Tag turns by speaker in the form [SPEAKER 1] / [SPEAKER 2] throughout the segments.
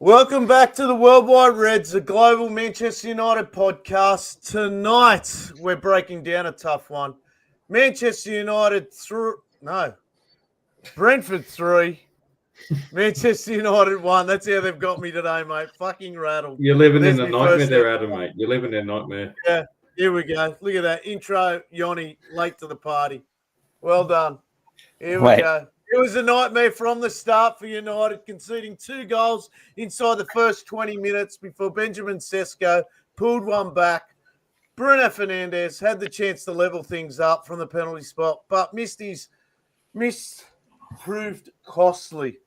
[SPEAKER 1] Welcome back to the Worldwide Reds, a global Manchester United podcast. Tonight, we're breaking down a tough one. Manchester United Brentford 3, Manchester United 1. That's how they've got me today, mate. Fucking rattled.
[SPEAKER 2] You're living
[SPEAKER 1] There's
[SPEAKER 2] in a
[SPEAKER 1] my
[SPEAKER 2] nightmare
[SPEAKER 1] first
[SPEAKER 2] there, Adam, mate. You're living in a nightmare.
[SPEAKER 1] Yeah, here we go. Look at that. Intro, Yoni, late to the party. Well done. Here we go. It was a nightmare from the start for United, conceding 2 goals inside the first 20 minutes before Benjamin Sesko pulled one back. Bruno Fernandes had the chance to level things up from the penalty spot, but proved costly.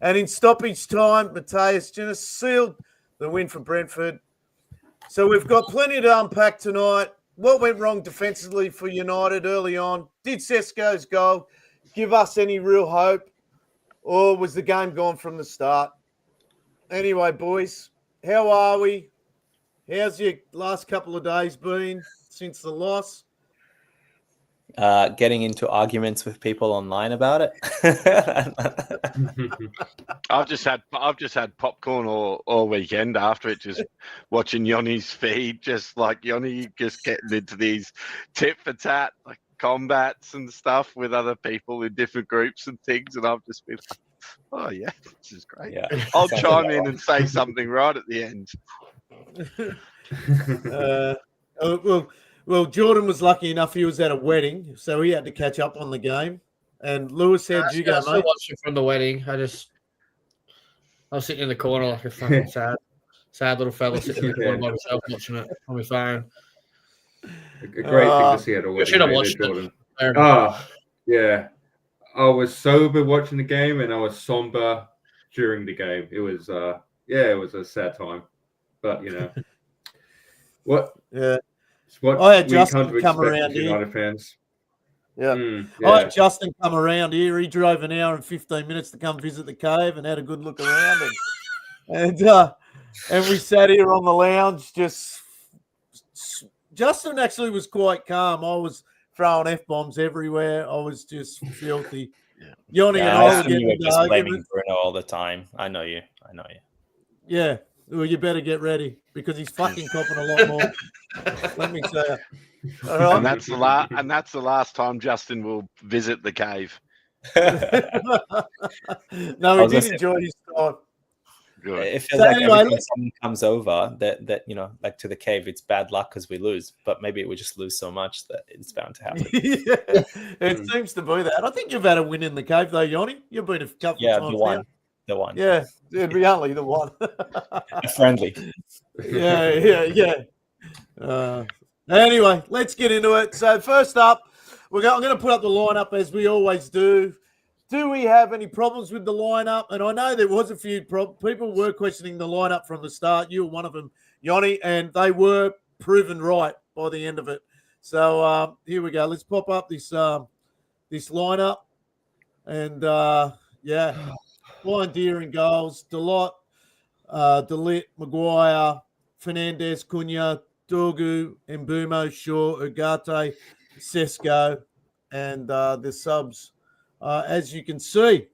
[SPEAKER 1] And in stoppage time, Matheus Nunes sealed the win for Brentford. So we've got plenty to unpack tonight. What went wrong defensively for United early on? Did Sesko's goal give us any real hope, or was the game gone from the start? Anyway, boys, how are we? How's your last couple of days been since the loss?
[SPEAKER 3] Getting into arguments with people online about it.
[SPEAKER 4] I've just had popcorn all weekend after it, just watching Yoni's feed, just like Yoni just getting into these tit for tat like combats and stuff with other people in different groups and things, and I've just been like, oh yeah, this is great.
[SPEAKER 3] Yeah.
[SPEAKER 4] I'll chime in and say something right at the end.
[SPEAKER 1] Well, Jordan was lucky enough he was at a wedding, so he had to catch up on the game. And Lewis, how'd you go,
[SPEAKER 5] I still
[SPEAKER 1] mate?
[SPEAKER 5] watched it from the wedding. I was sitting in the corner like a fucking sad little fella sitting in the corner by myself watching it on my phone.
[SPEAKER 2] A great thing to see at a wedding.
[SPEAKER 5] Should have
[SPEAKER 2] mate,
[SPEAKER 5] watched
[SPEAKER 2] Jordan.
[SPEAKER 5] it.
[SPEAKER 2] Yeah. I was sober watching the game and I was somber during the game. It was it was a sad time. But what?
[SPEAKER 1] Yeah.
[SPEAKER 2] It's what
[SPEAKER 1] I had
[SPEAKER 2] we
[SPEAKER 1] Justin
[SPEAKER 2] come to
[SPEAKER 1] come
[SPEAKER 2] expect
[SPEAKER 1] around
[SPEAKER 2] as
[SPEAKER 1] here.
[SPEAKER 2] United fans.
[SPEAKER 1] Yeah. I had Justin come around here. He drove an hour and 15 minutes to come visit the cave and had a good look around. And we sat here on the lounge. Justin actually was quite calm. I was throwing F-bombs everywhere. I was just filthy. Yoni and I were getting into
[SPEAKER 3] just blaming
[SPEAKER 1] arguments.
[SPEAKER 3] Bruno all the time. I know you.
[SPEAKER 1] Yeah. Well, you better get ready because he's fucking copping a lot more. Let me tell you. All right?
[SPEAKER 4] And that's the last time Justin will visit the cave.
[SPEAKER 1] No, he did enjoy his time.
[SPEAKER 4] Good.
[SPEAKER 3] It feels
[SPEAKER 1] So
[SPEAKER 3] like
[SPEAKER 1] anyway,
[SPEAKER 3] every time someone comes over that like to the cave, it's bad luck because we lose. But maybe we just lose so much that it's bound to happen.
[SPEAKER 1] It seems to be that. I think you've had a win in the cave, though, Yanni. You've been a couple of times
[SPEAKER 3] the one.
[SPEAKER 1] Yeah, it'd be only the one.
[SPEAKER 3] Friendly.
[SPEAKER 1] Yeah. Anyway, let's get into it. So first up, I'm going to put up the lineup as we always do. Do we have any problems with the lineup? And I know there was a few people were questioning the lineup from the start. You were one of them, Yanni, and they were proven right by the end of it. So here we go. Let's pop up this lineup, and Blind Deer in goals, Delot, Delit, Maguire, Fernandes, Cunha, Dorgu, Mbumo, Shaw, Ugarte, Sesko, and the subs. As you can see,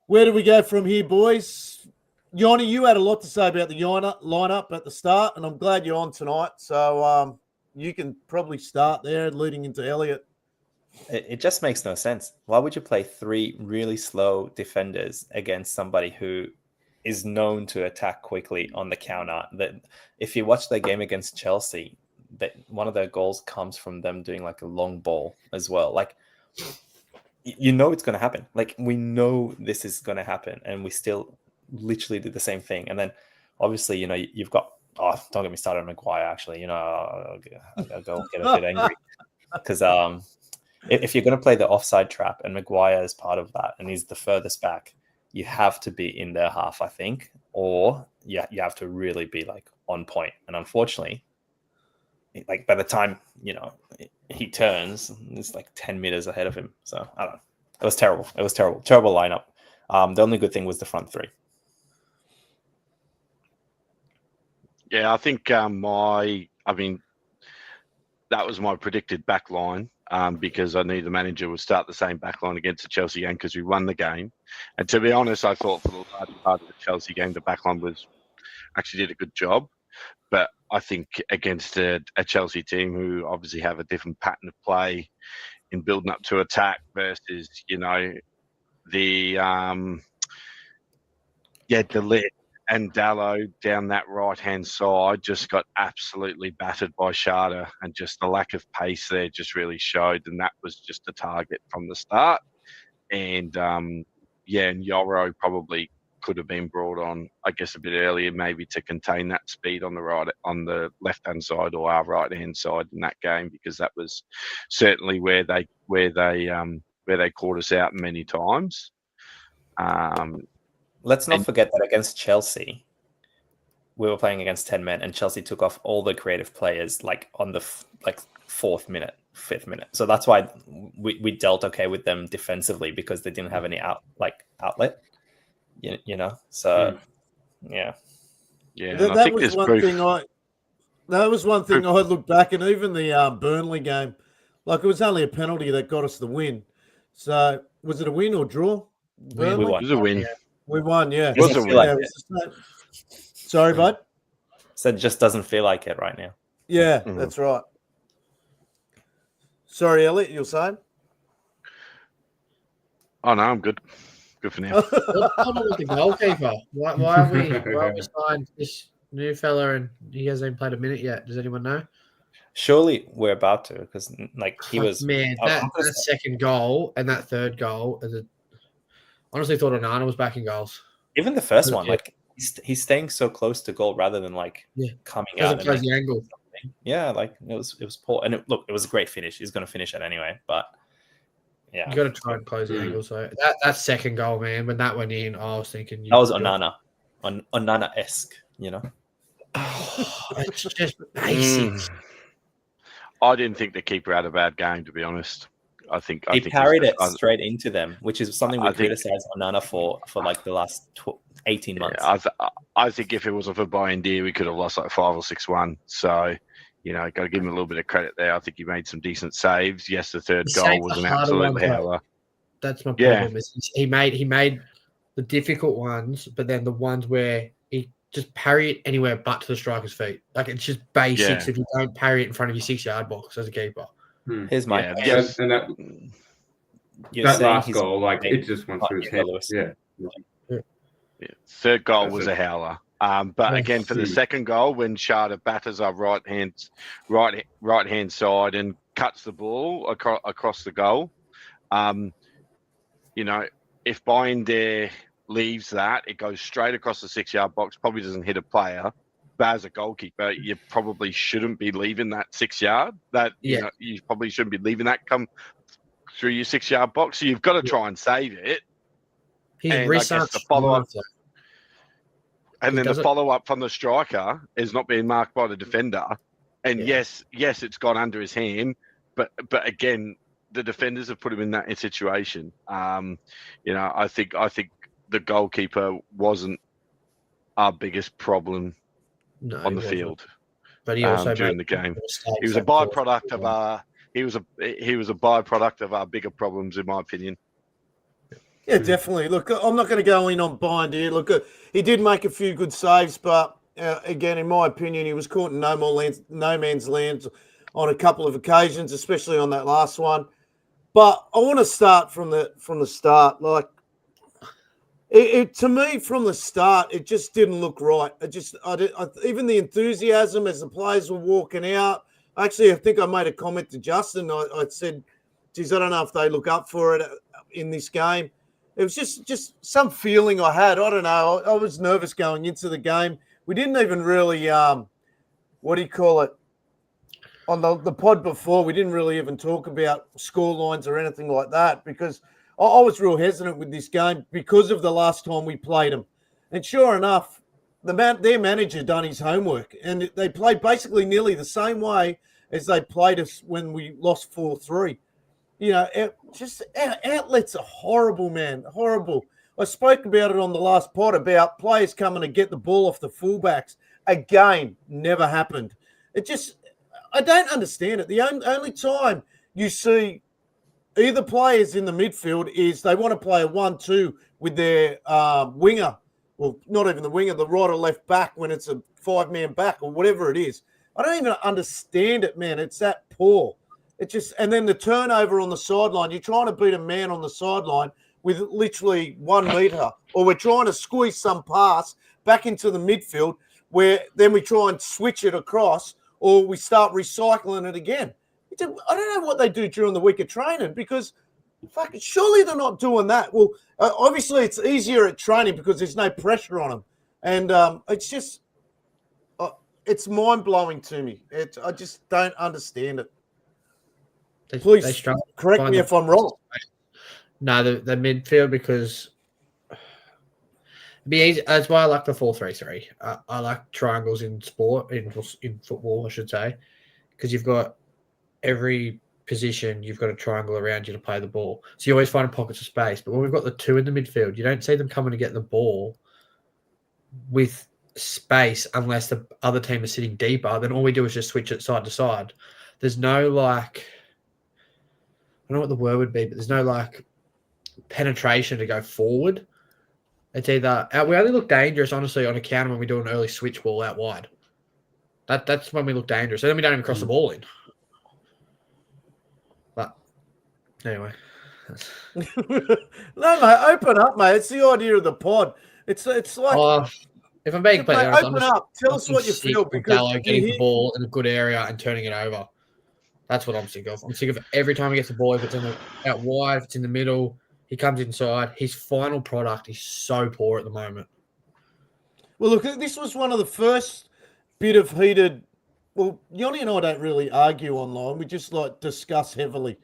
[SPEAKER 1] where do we go from here, boys? Yanni, you had a lot to say about the lineup at the start, and I'm glad you're on tonight. So you can probably start there, leading into Elliot.
[SPEAKER 3] It just makes no sense. Why would you play 3 really slow defenders against somebody who is known to attack quickly on the counter? That if you watch their game against Chelsea, that one of their goals comes from them doing like a long ball as well. Like, you know it's going to happen. Like, we know this is going to happen, and we still literally did the same thing. And then obviously, you've got, don't get me started on Maguire, actually. I'll go get a bit angry because if you're going to play the offside trap and Maguire is part of that and he's the furthest back, you have to be in their half, I think, or you have to really be like on point. And unfortunately, like by the time, he turns, it's like 10 meters ahead of him. So I don't know. It was terrible. Terrible lineup. The only good thing was the front 3.
[SPEAKER 4] Yeah, I think that was my predicted back line. because I knew the manager would start the same backline against the Chelsea game because we won the game. And to be honest, I thought for the large part of the Chelsea game, the backline actually did a good job. But I think against a Chelsea team who obviously have a different pattern of play in building up to attack versus, the Lit and Dallo down that right-hand side just got absolutely battered by Sharda, and just the lack of pace there just really showed, and that was just a target from the start. And and Yoro probably could have been brought on, I guess, a bit earlier, maybe to contain that speed on the left-hand side or our right-hand side in that game, because that was certainly where they caught us out many times.
[SPEAKER 3] Let's not forget that against Chelsea, we were playing against 10 men, and Chelsea took off all the creative players like on the fifth minute. So that's why we dealt okay with them defensively, because they didn't have any outlet. So yeah.
[SPEAKER 1] That was one thing I looked back, and even the Burnley game, like, it was only a penalty that got us the win. So was it a win or draw?
[SPEAKER 3] We won.
[SPEAKER 4] It was a win.
[SPEAKER 1] We won, yeah.
[SPEAKER 4] It was a win.
[SPEAKER 1] Sorry, bud.
[SPEAKER 3] So it just doesn't feel like it right now.
[SPEAKER 1] Yeah, that's right. Sorry, Elliot, you're saying?
[SPEAKER 4] Oh, no, I'm good. Good for now.
[SPEAKER 5] What's going on with the goalkeeper? Why have we signed this new fella and he hasn't even played a minute yet? Does anyone know?
[SPEAKER 3] Surely we're about to, because he was.
[SPEAKER 5] Man, that second goal and that third goal, honestly thought Onana was back in goals.
[SPEAKER 3] Even the first one, he's staying so close to goal rather than coming out.
[SPEAKER 5] Doesn't close the angle.
[SPEAKER 3] Yeah, it was poor, and it was a great finish. He's going to finish it anyway, but yeah,
[SPEAKER 5] you got to try and close the angle. So that second goal, man, when that went in, I was thinking
[SPEAKER 3] that was Onana, Onana-esque,
[SPEAKER 5] It's just basics.
[SPEAKER 4] I didn't think the keeper had a bad game, to be honest. I think
[SPEAKER 3] he parried it straight into them, which is something we criticized Onana for the last 18 months.
[SPEAKER 4] Yeah, I think if it wasn't for Bayindir, we could have lost 5 or 6-1. So, got to give him a little bit of credit there. I think he made some decent saves. Yes, the third goal was an absolute howler.
[SPEAKER 5] That's my problem. Is he made the difficult ones, but then the ones where he just parry it anywhere but to the striker's feet. It's just basics. If you don't parry it in front of your 6-yard box as a keeper.
[SPEAKER 3] Here's my
[SPEAKER 2] and that last goal, it just went through his head. Yeah.
[SPEAKER 4] Third goal was a howler. But again, for the second goal, when Sharda batters our right hand side and cuts the ball across the goal, if Bayindir leaves that, it goes straight across the 6-yard box. Probably doesn't hit a player. But as a goalkeeper, you probably shouldn't be leaving that 6-yard. You probably shouldn't be leaving that come through your 6-yard box. So you've got to try and save it. And I guess the follow-up, the follow-up from the striker is not being marked by the defender. And yes, it's gone under his hand. But again, the defenders have put him in that situation. I think the goalkeeper wasn't our biggest problem on the field,
[SPEAKER 5] but he also
[SPEAKER 4] during the game. He was a byproduct of our. He was a byproduct of our bigger problems, in my opinion.
[SPEAKER 1] Yeah, definitely. Look, I'm not going to go in on Bayindir. Look, he did make a few good saves, but again, in my opinion, he was caught in no man's land on a couple of occasions, especially on that last one. But I want to start from the start. To me, from the start, it just didn't look right. Even the enthusiasm as the players were walking out. Actually, I think I made a comment to Justin. I said, geez, I don't know if they look up for it in this game. It was just some feeling I had. I don't know. I was nervous going into the game. We didn't even really, on the pod before, we didn't really even talk about score lines or anything like that, because I was real hesitant with this game because of the last time we played them. And sure enough, their manager done his homework, and they played basically nearly the same way as they played us when we lost 4-3. Our outlets are horrible, man, horrible. I spoke about it on the last pod about players coming to get the ball off the fullbacks. Again, never happened. I don't understand it. The only time you see either players in the midfield is they want to play a 1-2 with their winger. Well, not even the winger, the right or left back when it's a 5-man back or whatever it is. I don't even understand it, man. It's that poor. It just, and then the turnover on the sideline. You're trying to beat a man on the sideline with literally 1 meter, or we're trying to squeeze some pass back into the midfield where then we try and switch it across, or we start recycling it again. I don't know what they do during the week of training, because surely they're not doing that. Well, obviously it's easier at training because there's no pressure on them, and it's just it's mind blowing to me. I just don't understand it. Please correct me if I'm wrong.
[SPEAKER 5] No, the midfield, because it'd be easy. That's why I like the 4-3-3. I like triangles in sport, in football, I should say, because you've got every position, you've got a triangle around you to play the ball. So you always find pockets of space. But when we've got the two in the midfield, you don't see them coming to get the ball with space unless the other team is sitting deeper. Then all we do is just switch it side to side. There's no like, I don't know what the word would be, but there's no like penetration to go forward. It's either we only look dangerous, honestly, on a counter when we do an early switch ball out wide. That's when we look dangerous. And then we don't even cross the ball in. But anyway.
[SPEAKER 1] No, mate, open up, mate. It's the idea of the pod. It's like
[SPEAKER 5] if I'm being completely honest,
[SPEAKER 1] open up. Tell us what you feel, because
[SPEAKER 5] getting the ball in a good area and turning it over. That's what I'm sick of. I'm sick of every time he gets the ball, if it's out wide, if it's in the middle, he comes inside. His final product is so poor at the moment.
[SPEAKER 1] Well, look, this was one of the first bit of heated. Well, Yoni and I don't really argue online. We just like discuss heavily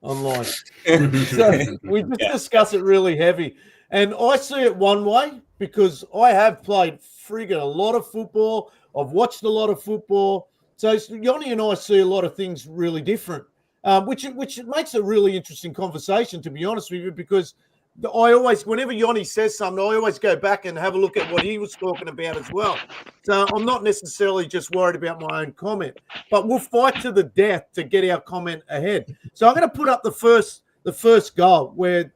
[SPEAKER 1] online. So we just discuss it really heavy. And I see it one way because I have played friggin' a lot of football. I've watched a lot of football. So Yoni and I see a lot of things really different, which makes a really interesting conversation, to be honest with you, because I always, whenever Yoni says something, I always go back and have a look at what he was talking about as well. So I'm not necessarily just worried about my own comment, but we'll fight to the death to get our comment ahead. So I'm going to put up the first goal where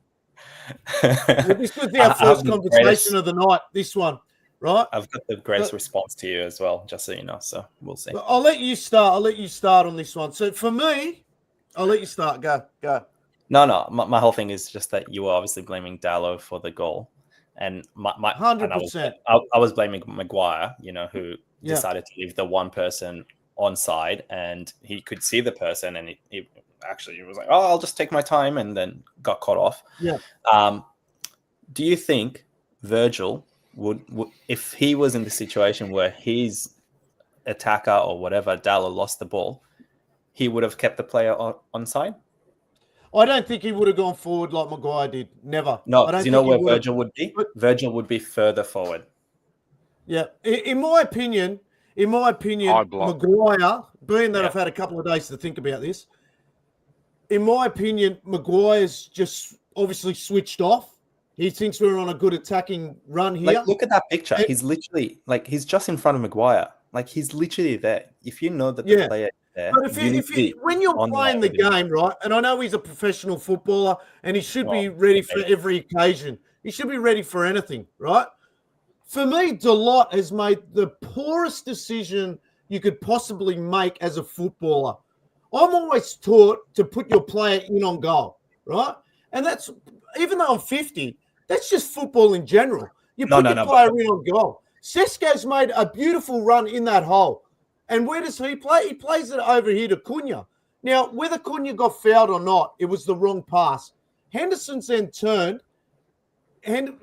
[SPEAKER 1] this was our first conversation of the night, this one. Right,
[SPEAKER 3] I've got the greatest response to you as well, just so you know. So we'll see.
[SPEAKER 1] I'll let you start on this one. So for me, I'll let you start. Go.
[SPEAKER 3] No. My whole thing is just that you were obviously blaming Dallo for the goal, and my
[SPEAKER 1] 100%.
[SPEAKER 3] I was blaming Maguire, who decided to leave the one person on side, and he could see the person, and he actually was like, "Oh, I'll just take my time," and then got caught off.
[SPEAKER 1] Yeah.
[SPEAKER 3] Do you think Virgil would, if he was in the situation where his attacker or whatever, Dallo, lost the ball, he would have kept the player on side?
[SPEAKER 1] I don't think he would have gone forward like Maguire did. Never.
[SPEAKER 3] No, because you know where Virgil would be? Virgil would be further forward.
[SPEAKER 1] Yeah. In my opinion, Maguire, being that I've had a couple of days to think about this, in my opinion, Maguire's just obviously switched off. He thinks we're on a good attacking run here.
[SPEAKER 3] Like, look at that picture. He's literally, he's just in front of Maguire. Like, he's literally there. If you know that the player is there.
[SPEAKER 1] But when you're playing the game, right, and I know he's a professional footballer and he should be ready for every occasion. He should be ready for anything, right? For me, Delot has made the poorest decision you could possibly make as a footballer. I'm always taught to put your player in on goal, right? And that's, even though I'm 50, that's just football in general. You put your player in on goal. Sesko's made a beautiful run in that hole. And where does he play? He plays it over here to Cunha. Now, whether Cunha got fouled or not, it was the wrong pass. Henderson's then turned, and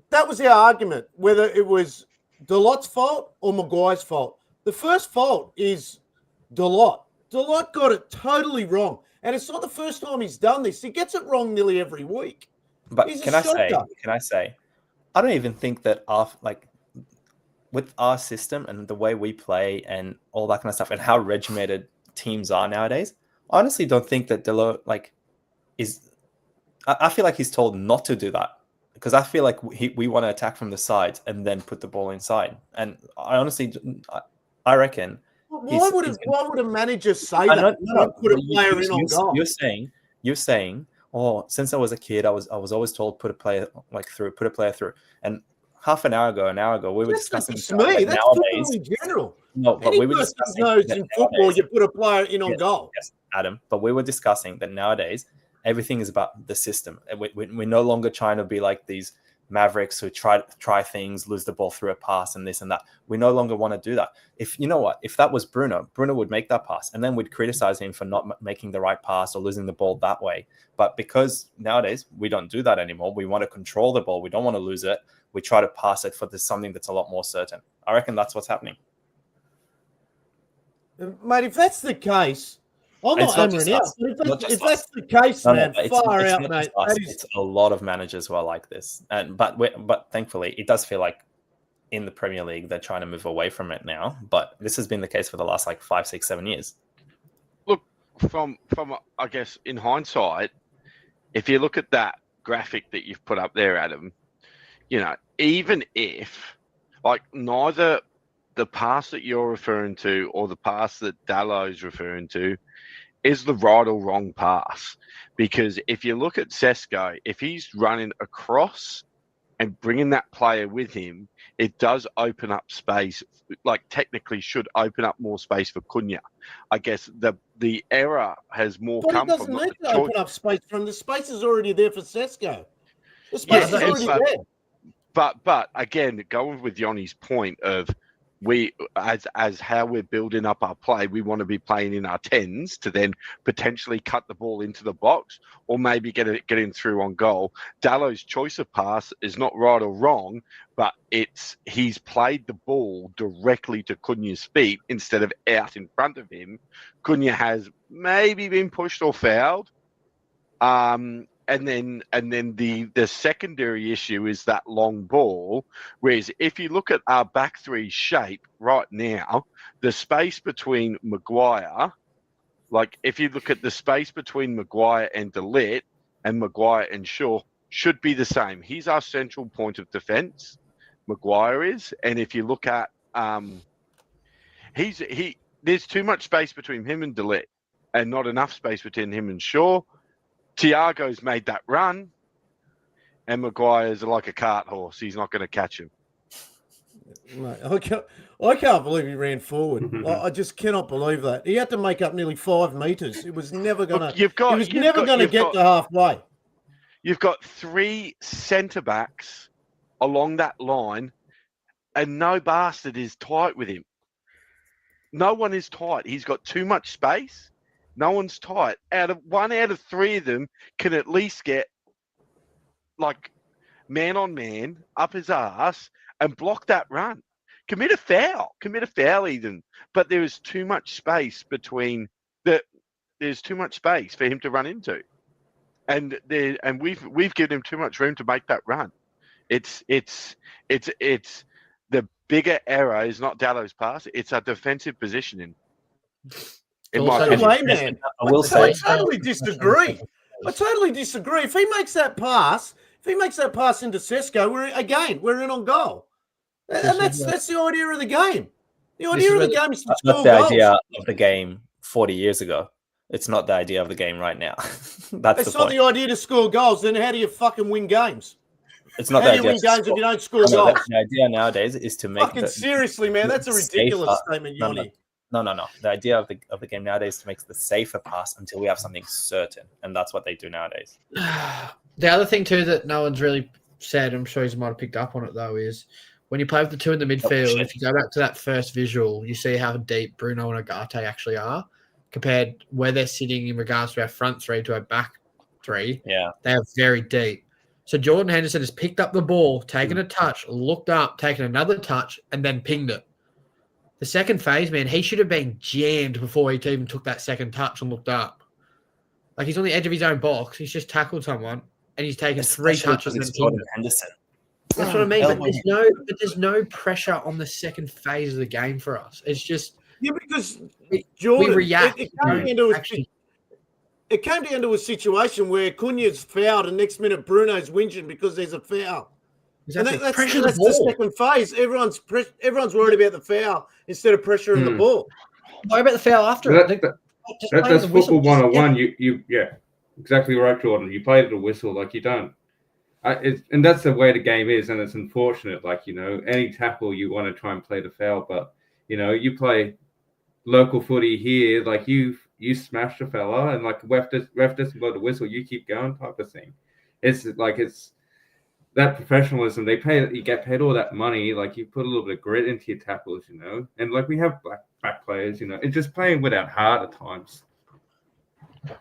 [SPEAKER 1] that was our argument, whether it was Delot's fault or Maguire's fault. The first fault is Delot. Delot got it totally wrong. And it's not the first time he's done this. He gets it wrong nearly every week.
[SPEAKER 3] But can I say, I don't even think that with our system and the way we play and all that kind of stuff and how regimented teams are nowadays, I honestly don't think that Delot is. I feel like he's told not to do that, because I feel like we want to attack from the sides and then put the ball inside. And I honestly, I reckon
[SPEAKER 1] Why would a manager say
[SPEAKER 3] No,
[SPEAKER 1] that?
[SPEAKER 3] no.
[SPEAKER 1] Put a player in on goal.
[SPEAKER 3] You're saying, oh, since I was a kid, I was always told put a player through. And half an hour ago, we were discussing
[SPEAKER 1] That's me. That's football in general.
[SPEAKER 3] No, but
[SPEAKER 1] Any
[SPEAKER 3] we were
[SPEAKER 1] person
[SPEAKER 3] discussing
[SPEAKER 1] knows
[SPEAKER 3] that
[SPEAKER 1] in football
[SPEAKER 3] nowadays,
[SPEAKER 1] you put a player in on goal.
[SPEAKER 3] Yes, Adam. But we were discussing that nowadays everything is about the system. And we're no longer trying to be like these Mavericks who try things, lose the ball through a pass and this and that. We no longer want to do that. If that was Bruno would make that pass, and then we'd criticize him for not making the right pass or losing the ball that way. But because nowadays we don't do that anymore, we want to control the ball. We don't want to lose it. We try to pass it for something that's a lot more certain. I reckon that's what's happening.
[SPEAKER 1] Mate, if that's the case, I'm not hammering out. If that's the case, man, far out, mate.
[SPEAKER 3] It's a lot of managers who are like this, but thankfully, it does feel like in the Premier League they're trying to move away from it now. But this has been the case for the last 5, 6, 7 years.
[SPEAKER 4] Look, from I guess in hindsight, if you look at that graphic that you've put up there, Adam, even if neither the pass that you're referring to or the pass that Dallo's referring to is the right or wrong pass. Because if you look at Sesko, if he's running across and bringing that player with him, it does open up space, technically should open up more space for Cunha. I guess the error has more come from... But it
[SPEAKER 1] doesn't need to open up space from... The space is already there for Sesko. The space is already there.
[SPEAKER 4] But again, going with Yanni's point of we, as how we're building up our play, we want to be playing in our 10s to then potentially cut the ball into the box or maybe get in through on goal. Dallo's choice of pass is not right or wrong, but he's played the ball directly to Cunha's feet instead of out in front of him. Cunha has maybe been pushed or fouled. And then the secondary issue is that long ball. Whereas if you look at our back three shape right now, the space between Maguire, if you look at the space between Maguire and De Ligt and Maguire and Shaw, should be the same. He's our central point of defence, Maguire is. And if you look at there's too much space between him and De Ligt and not enough space between him and Shaw. Thiago's made that run, and Maguire's like a cart horse. He's not going to catch him.
[SPEAKER 1] Mate, I can't believe he ran forward. I just cannot believe that. He had to make up nearly 5 metres. It was never going to. He was never going to get to halfway.
[SPEAKER 4] You've got 3 centre backs along that line, and no bastard is tight with him. No one is tight. He's got too much space. No one's tight. One out of 3 of them can at least get man on man up his ass and block that run. Commit a foul even. But there is too much space between there's too much space for him to run into. And we've given him too much room to make that run. It's the bigger error is not Dallo's pass, it's our defensive positioning. In my opinion.
[SPEAKER 1] Man. I totally disagree. If he makes that pass into Sesko, we're in on goal. And that's the idea of the game. The idea of the game is to score goals.
[SPEAKER 3] That's the idea of the game 40 years ago. It's not the idea of the game right now.
[SPEAKER 1] It's not the idea to score goals. Then how do you fucking win games?
[SPEAKER 3] It's not
[SPEAKER 1] how do you win games if you don't score goals?
[SPEAKER 3] The idea nowadays is to make
[SPEAKER 1] seriously, man. That's a ridiculous statement, Yanni.
[SPEAKER 3] No. The idea of the game nowadays is to make the safer pass until we have something certain, and that's what they do nowadays.
[SPEAKER 5] The other thing too that no one's really said, I'm sure you might have picked up on it though, is when you play with the 2 in the midfield, if you go back to that first visual, you see how deep Bruno and Agate actually are compared where they're sitting in regards to our front 3 to our back 3.
[SPEAKER 3] Yeah,
[SPEAKER 5] they are very deep. So Jordan Henderson has picked up the ball, taken a touch, looked up, taken another touch, and then pinged it. The second phase, man, he should have been jammed before he even took that second touch and looked up. He's on the edge of his own box. He's just tackled someone, and he's taken 3 touches. And
[SPEAKER 3] Jordan Henderson.
[SPEAKER 5] That's what I mean. But there's no pressure on the second phase of the game for us. It's just
[SPEAKER 1] because Jordan,
[SPEAKER 5] we react.
[SPEAKER 1] It came down to a situation where Cunha's fouled, and next minute Bruno's whinging because there's a foul. Exactly. And that's the second phase. Everyone's worried about the foul instead of pressuring the ball.
[SPEAKER 5] Worry about the foul after
[SPEAKER 2] That-
[SPEAKER 5] it.
[SPEAKER 2] that-
[SPEAKER 5] Just play
[SPEAKER 2] That's
[SPEAKER 5] the whistle.
[SPEAKER 2] football
[SPEAKER 5] Just-
[SPEAKER 2] 101. Yeah, exactly right, Jordan. You play to the whistle, like you don't. And that's the way the game is, and it's unfortunate. Like, any tackle you want to try and play the foul, but you play local footy here, like you smash the fella, and like ref doesn't blow the whistle, you keep going, type of thing. It's that professionalism. You get paid all that money, like you put a little bit of grit into your tackles, and like we have back players, it's just playing without heart at times.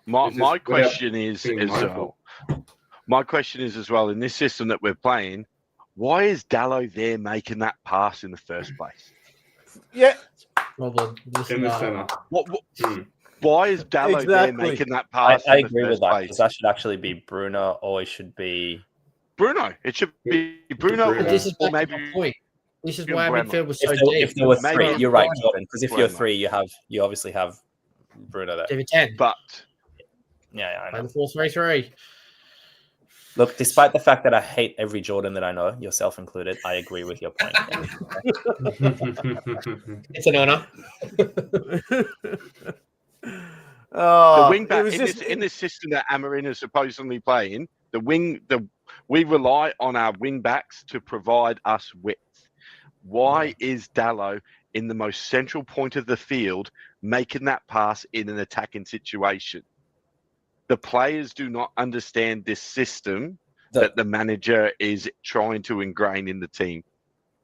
[SPEAKER 4] My question is
[SPEAKER 2] being
[SPEAKER 4] as
[SPEAKER 2] mindful.
[SPEAKER 4] well. My question is as well, in this system that we're playing, why is Dallo there making that pass in the first place?
[SPEAKER 1] Yeah,
[SPEAKER 5] Problem.
[SPEAKER 2] In the center.
[SPEAKER 4] Why is Dallo there
[SPEAKER 1] Exactly.
[SPEAKER 4] making that pass?
[SPEAKER 3] I
[SPEAKER 4] in the
[SPEAKER 3] agree with
[SPEAKER 4] first
[SPEAKER 3] that,
[SPEAKER 4] place?
[SPEAKER 3] because that should actually be Bruno, or it should be
[SPEAKER 4] Bruno. It should be Bruno,
[SPEAKER 2] Bruno.
[SPEAKER 5] But this is
[SPEAKER 4] or
[SPEAKER 5] back to
[SPEAKER 4] maybe
[SPEAKER 5] my point. This is
[SPEAKER 4] Jim
[SPEAKER 5] why our
[SPEAKER 4] Brennan.
[SPEAKER 5] midfield was so
[SPEAKER 3] if
[SPEAKER 5] deep.
[SPEAKER 3] there were
[SPEAKER 4] Maybe
[SPEAKER 3] three. You're right,
[SPEAKER 5] Bruno.
[SPEAKER 3] Jordan. Because if you're
[SPEAKER 4] Bruno.
[SPEAKER 3] three, you obviously have Bruno there.
[SPEAKER 5] David 10.
[SPEAKER 4] But
[SPEAKER 3] Yeah, I
[SPEAKER 5] Play
[SPEAKER 3] know.
[SPEAKER 5] the 4-3-3.
[SPEAKER 3] Look, despite the fact that I hate every Jordan that I know, yourself included, I agree with your point.
[SPEAKER 5] It's an honour.
[SPEAKER 4] the wing back
[SPEAKER 1] it was just
[SPEAKER 4] in this system that Amarin is supposedly playing, we rely on our wing backs to provide us width. Why is Dallo in the most central point of the field making that pass in an attacking situation? The players do not understand this system that the manager is trying to ingrain in the team.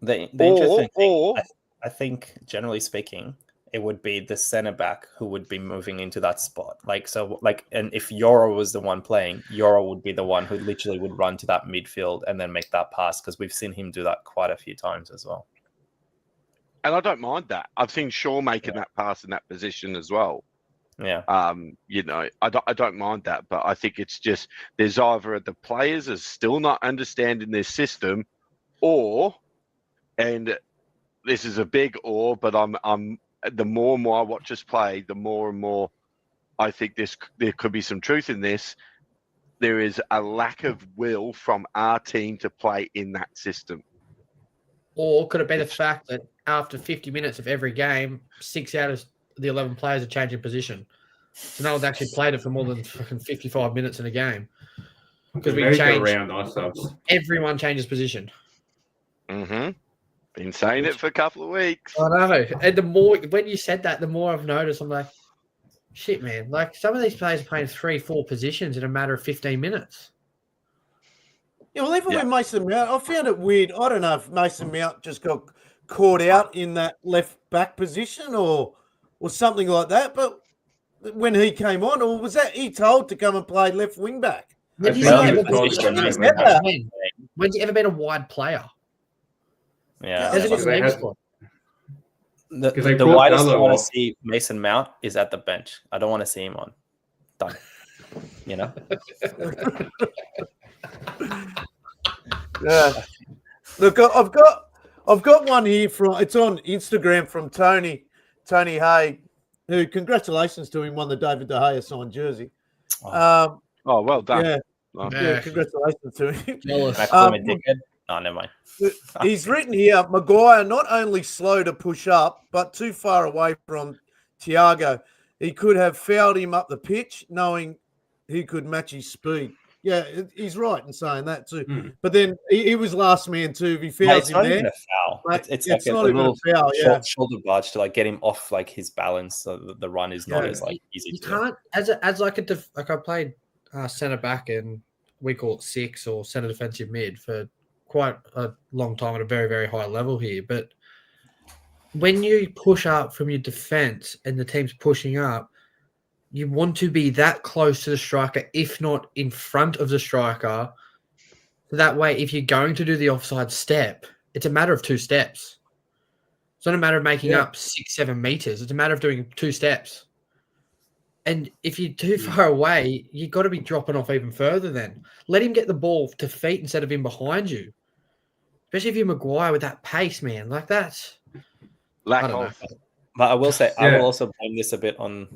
[SPEAKER 3] The interesting thing, I think, generally speaking, it would be the centre back who would be moving into that spot. And if Yoro was the one playing, Yoro would be the one who literally would run to that midfield and then make that pass, because we've seen him do that quite a few times as well.
[SPEAKER 4] And I don't mind that. I've seen Shaw making that pass in that position as well.
[SPEAKER 3] Yeah.
[SPEAKER 4] I don't mind that, but I think it's just there's either the players are still not understanding this system, and this is a big but I'm the more and more I watch us play, the more and more I think there could be some truth in this. There is a lack of will from our team to play in that system.
[SPEAKER 5] Or could it be the fact that after 50 minutes of every game, 6 out of the 11 players are changing position? So no one's actually played it for more than fucking 55 minutes in a game. Because we changed.
[SPEAKER 2] Around ourselves.
[SPEAKER 5] Everyone changes position.
[SPEAKER 4] Mm-hmm. Been saying it for a couple of weeks.
[SPEAKER 5] I know. And the more, when you said that, the more I've noticed, I'm like, shit, man. Like, some of these players are playing 3-4 positions in a matter of 15 minutes.
[SPEAKER 1] Yeah, well, even with Mason Mount, I found it weird. I don't know if Mason Mount just got caught out in that left back position or something like that. But when he came on, or was that he told to come and play left wing back?
[SPEAKER 5] When's he
[SPEAKER 3] Well,
[SPEAKER 5] ever been a wide player?
[SPEAKER 3] Yeah.
[SPEAKER 5] Has it
[SPEAKER 2] because
[SPEAKER 5] been
[SPEAKER 2] they
[SPEAKER 5] name
[SPEAKER 2] had-
[SPEAKER 5] squad?
[SPEAKER 3] The
[SPEAKER 2] brought
[SPEAKER 3] widest I
[SPEAKER 2] Dallo
[SPEAKER 3] want
[SPEAKER 2] off.
[SPEAKER 3] to see Mason Mount is at the bench. I don't want to see him on. Done. You know?
[SPEAKER 1] Yeah. Look, I've got one here it's on Instagram from Tony Hay, who, congratulations to him, won the David De Gea signed jersey.
[SPEAKER 4] Oh, well done.
[SPEAKER 1] Yeah,
[SPEAKER 4] Oh.
[SPEAKER 1] yeah, congratulations to him.
[SPEAKER 5] Jealous.
[SPEAKER 3] Can I call him a dickhead? No, never mind.
[SPEAKER 1] He's written here, Maguire not only slow to push up, but too far away from Thiago. He could have fouled him up the pitch, knowing he could match his speed. Yeah, he's right in saying that too. But then he was last man too. If he fouls
[SPEAKER 3] It's
[SPEAKER 1] him
[SPEAKER 3] not
[SPEAKER 1] there,
[SPEAKER 3] even a foul.
[SPEAKER 1] mate,
[SPEAKER 3] It's
[SPEAKER 1] it's
[SPEAKER 3] like
[SPEAKER 1] not
[SPEAKER 3] a
[SPEAKER 1] even a
[SPEAKER 3] little
[SPEAKER 1] foul. Yeah,
[SPEAKER 3] shoulder barge to like get him off like his balance, so that the run is not
[SPEAKER 1] Yeah.
[SPEAKER 3] as like easy
[SPEAKER 5] You
[SPEAKER 3] to do.
[SPEAKER 5] can't, as like I played centre back and we call it 6 or centre defensive mid for quite a long time at a very, very high level here. But when you push up from your defense and the team's pushing up, you want to be that close to the striker, if not in front of the striker. So that way, if you're going to do the offside step, it's a matter of 2 steps. It's not a matter of making up 6-7 meters. It's a matter of doing 2 steps. And if you're too far away, you've got to be dropping off even further then. Let him get the ball to feet instead of him behind you. Especially if you're Maguire with that pace, man. Like that's...
[SPEAKER 4] Lack
[SPEAKER 5] I don't
[SPEAKER 4] of.
[SPEAKER 5] know.
[SPEAKER 3] But I will say, I
[SPEAKER 2] Yeah.
[SPEAKER 3] will also blame this a bit on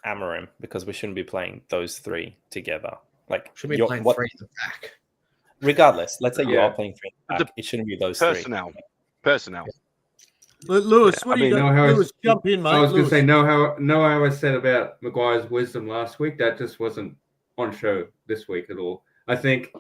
[SPEAKER 3] Amarim, because we shouldn't be playing those 3 together. Like,
[SPEAKER 5] Should be
[SPEAKER 3] you're-
[SPEAKER 5] playing
[SPEAKER 3] what-
[SPEAKER 5] 3 at the back.
[SPEAKER 3] regardless, let's say you
[SPEAKER 2] Yeah.
[SPEAKER 3] are playing 3 at the back, it shouldn't be those 3.
[SPEAKER 4] Personnel.
[SPEAKER 1] Lewis,
[SPEAKER 4] Yeah,
[SPEAKER 1] what
[SPEAKER 4] I
[SPEAKER 1] do you
[SPEAKER 4] mean,
[SPEAKER 1] got? Lewis, jump in, mate.
[SPEAKER 2] I was going to
[SPEAKER 1] Lewis.
[SPEAKER 2] say, how I said about Maguire's wisdom last week, that just wasn't on show this week at all. I think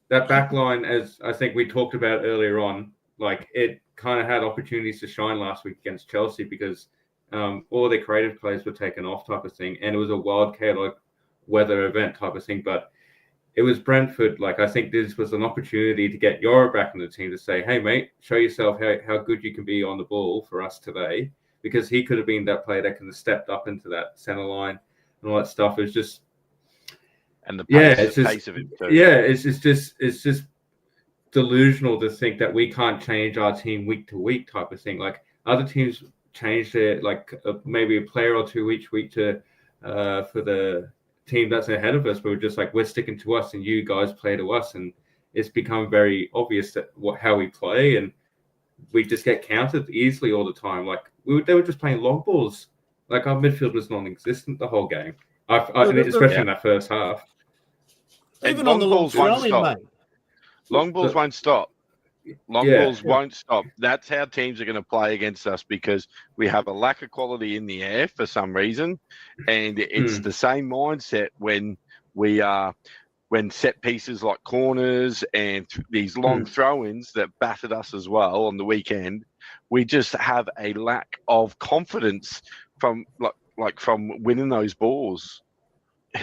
[SPEAKER 2] that back line, as I think we talked about earlier on, like it kind of had opportunities to shine last week against Chelsea because all their creative plays were taken off type of thing. And it was a wild, chaotic weather event type of thing. But it was Brentford. Like, I think this was an opportunity to get Yora back in the team to say, hey, mate, show yourself how good you can be on the ball for us today. Because he could have been that player that could have stepped up into that center line and all that stuff. It was just,
[SPEAKER 4] and the
[SPEAKER 2] pace
[SPEAKER 4] of him too.
[SPEAKER 2] Yeah, it's just delusional to think that we can't change our team week to week type of thing. Like other teams change their maybe a player or two each week to for the team that's ahead of us, but we're just like, we're sticking to us and you guys play to us, and it's become very obvious that how we play, and we just get countered easily all the time. Like they were just playing long balls. Like our midfield was non-existent the whole game, especially in that first half.
[SPEAKER 1] Even on the long
[SPEAKER 4] won't stop.
[SPEAKER 1] mate.
[SPEAKER 4] Long balls won't stop. Long balls won't stop. That's how teams are going to play against us, because we have a lack of quality in the air for some reason, and it's the same mindset when we are when set pieces like corners and these long throw-ins that battered us as well on the weekend. We just have a lack of confidence from from winning those balls.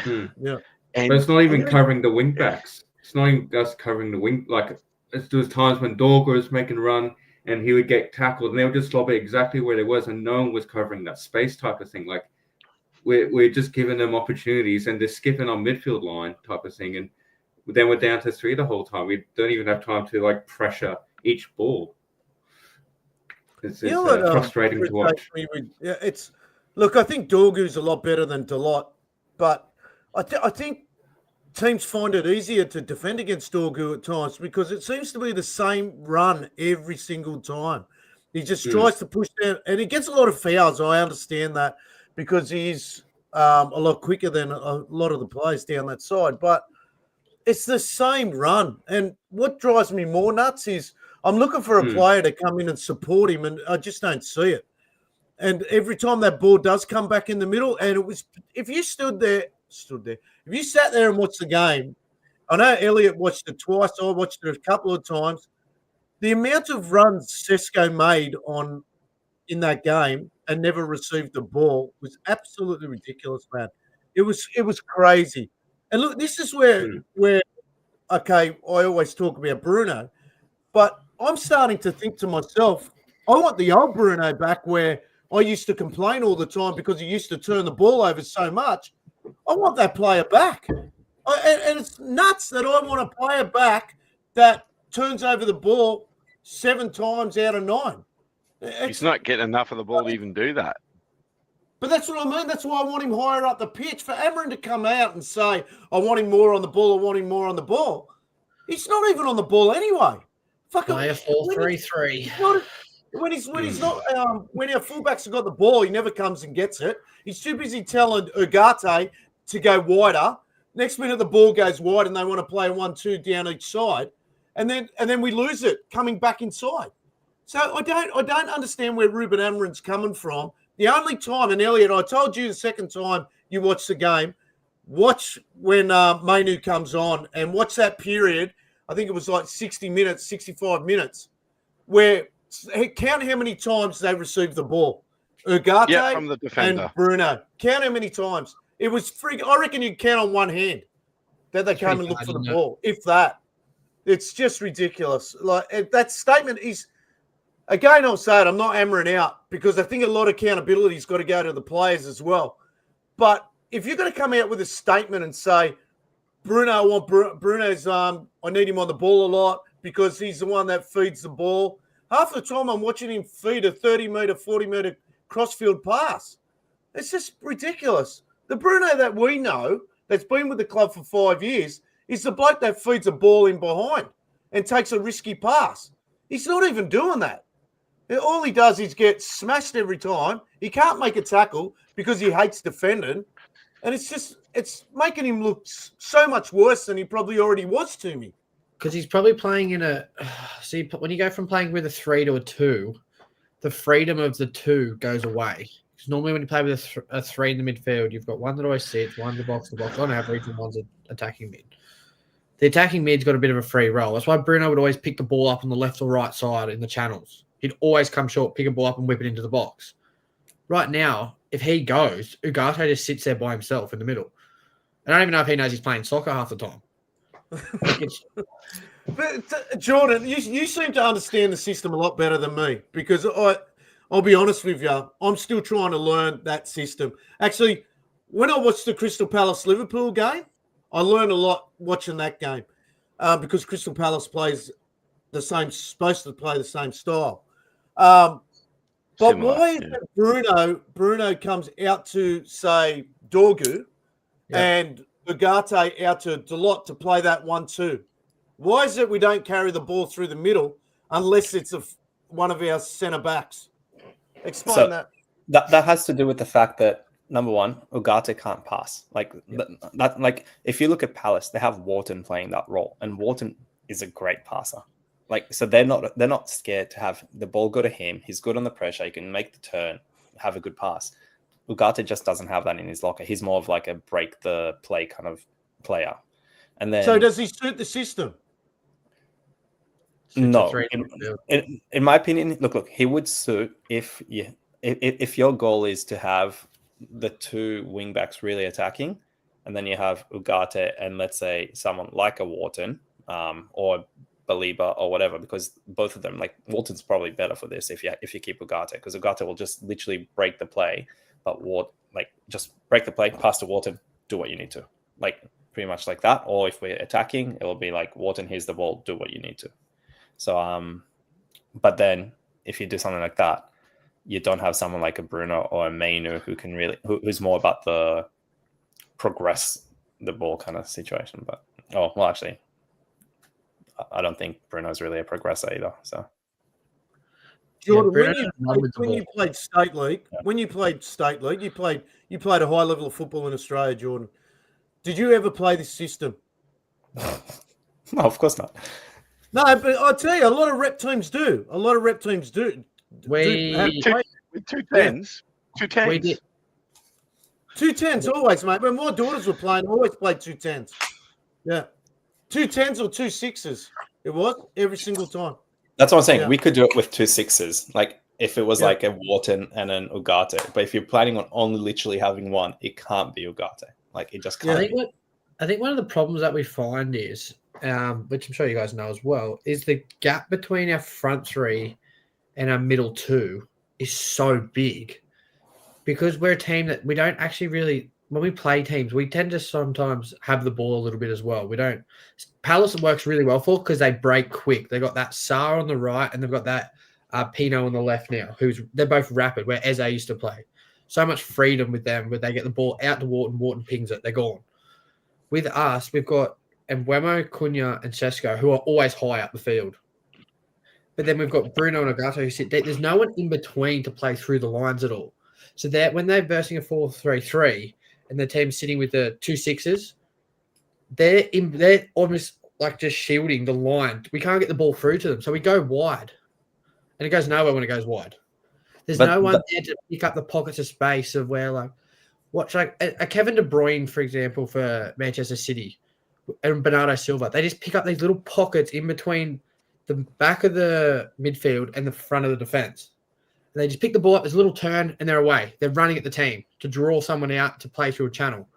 [SPEAKER 1] Yeah.
[SPEAKER 2] And but it's not even covering the wing backs. It's not even us covering the wing. Like there was times when Dorga was making a run and he would get tackled and they would just lob it exactly where it was, and no one was covering that space type of thing. Like we're just giving them opportunities and they're skipping our midfield line type of thing, and then we're down to 3 the whole time. We don't even have time to pressure each ball. It's frustrating to watch.
[SPEAKER 1] Look, I think Dorgu's a lot better than Delot, but I think teams find it easier to defend against Dorgu at times because it seems to be the same run every single time. He just tries to push down, and he gets a lot of fouls. I understand that because he's a lot quicker than a lot of the players down that side. But it's the same run. And what drives me more nuts is I'm looking for a player to come in and support him, and I just don't see it. And every time that ball does come back in the middle, and it was if you stood there. If you sat there and watched the game, I know Elliot watched it twice. I watched it a couple of times. The amount of runs Sesko made in that game and never received the ball was absolutely ridiculous, man. It was crazy. And look, this is where okay, I always talk about Bruno, but I'm starting to think to myself, I want the old Bruno back where I used to complain all the time because he used to turn the ball over so much. I want that player back. And it's nuts that I want a player back that turns over the ball 7 times out of 9.
[SPEAKER 4] He's not getting enough of the ball to even do that.
[SPEAKER 1] But that's what I mean. That's why I want him higher up the pitch. For Amron to come out and say, I want him more on the ball, I want him more on the ball. He's not even on the ball anyway.
[SPEAKER 5] Player 4-3-3.
[SPEAKER 1] When our fullbacks have got the ball, he never comes and gets it. He's too busy telling Ugarte to go wider. Next minute, the ball goes wide, and they want to play 1-2 down each side, and then we lose it coming back inside. So I don't understand where Ruben Amorim's coming from. The only time, and Elliot, I told you the second time you watch the game, watch when Mainu comes on and watch that period. I think it was like 60 minutes, 65 minutes, where count how many times they received the ball. Ugarte
[SPEAKER 4] from the defender.
[SPEAKER 1] And Bruno. Count how many times. It was I reckon you count on one hand that they came and looked for the ball, if that. It's just ridiculous. Like that statement is, again, I'll say it, I'm not hammering out because I think a lot of accountability's got to go to the players as well. But if you're going to come out with a statement and say, Bruno's, I need him on the ball a lot because he's the one that feeds the ball. Half the time I'm watching him feed a 30-metre, 40-metre crossfield pass. It's just ridiculous. The Bruno that we know that's been with the club for 5 years is the bloke that feeds a ball in behind and takes a risky pass. He's not even doing that. All he does is get smashed every time. He can't make a tackle because he hates defending. And it's making him look so much worse than he probably already was to me.
[SPEAKER 5] Because he's probably playing in when you go from playing with a 3 to a 2, the freedom of the two goes away. Because normally when you play with a three in the midfield, you've got one that always sits, one's a box to box on average, and one's an attacking mid. The attacking mid's got a bit of a free roll. That's why Bruno would always pick the ball up on the left or right side in the channels. He'd always come short, pick a ball up and whip it into the box. Right now, if he goes, Ugarte just sits there by himself in the middle. I don't even know if he knows he's playing soccer half the time.
[SPEAKER 1] But Jordan, you seem to understand the system a lot better than me because I'll be honest with you, I'm still trying to learn that system. Actually, when I watched the Crystal Palace Liverpool game, I learned a lot watching that game because Crystal Palace supposed to play the same style. But
[SPEAKER 4] Similar,
[SPEAKER 1] why is it Bruno comes out to say Dorgu and Ugarte out to Delot to play that 1-2? Why is it we don't carry the ball through the middle unless it's one of our centre backs? Explain that.
[SPEAKER 3] That has to do with the fact that number one, Ugarte can't pass. Like if you look at Palace, they have Wharton playing that role, and Wharton is a great passer. Like so, they're not scared to have the ball go to him. He's good on the pressure. He can make the turn, have a good pass. Ugarte just doesn't have that in his locker. He's more of like a break the play kind of player. And then,
[SPEAKER 1] so does he suit the system?
[SPEAKER 3] No, in my opinion, look, he would suit if your goal is to have the two wing backs really attacking, and then you have Ugarte and let's say someone like a Wharton or Baliba or whatever, because both of them, like Wharton's probably better for this if you keep Ugarte, because Ugarte will just literally break the play, but just break the play, pass to Wharton, do what you need to, like pretty much like that. Or if we're attacking, it will be like Wharton, here's the ball, do what you need to. So, but then if you do something like that, you don't have someone like a Bruno or a Mainu who can really, who's more about the progress the ball kind of situation. But actually, I don't think Bruno's really a progressor either. So,
[SPEAKER 1] Jordan, when you played state league, you played a high level of football in Australia. Jordan, did you ever play this system?
[SPEAKER 3] No, of course not.
[SPEAKER 1] No, but I tell you, a lot of rep teams do.
[SPEAKER 4] With 2 tens. 2 tens.
[SPEAKER 5] We did.
[SPEAKER 1] 2 tens always, mate. When my daughters were playing, I always played 2 tens. Yeah. 2 tens or 2 sixes. It was every single time.
[SPEAKER 3] That's what I'm saying. Yeah. We could do it with 2 sixes. Like if it was like a Wharton and an Ugarte. But if you're planning on only literally having one, it can't be Ugarte. Like it just can't.
[SPEAKER 5] Yeah, I think one of the problems that we find is, which I'm sure you guys know as well, is the gap between our front three and our middle two is so big, because we're a team that we don't actually really, when we play teams, we tend to sometimes have the ball a little bit as well. We don't. Palace works really well for because they break quick. They got that Sarr on the right and they've got that Pino on the left now, they're both rapid, where Eze used to play. So much freedom with them, where they get the ball out to Wharton pings it, they're gone. With us, we've got Mbeumo, Cunha, and Sesko, who are always high up the field. But then we've got Bruno and Ugarte who sit there. There's no one in between to play through the lines at all. So when they're bursting a 4-3-3 and the team's sitting with the 2 sixes, they're almost like just shielding the line. We can't get the ball through to them. So we go wide. And it goes nowhere when it goes wide. There's no one there to pick up the pockets of space of where, like, watch like a Kevin De Bruyne, for example, for Manchester City, and Bernardo Silva. They just pick up these little pockets in between the back of the midfield and the front of the defense. And they just pick the ball up, there's a little turn, and they're away. They're running at the team to draw someone out to play through a channel.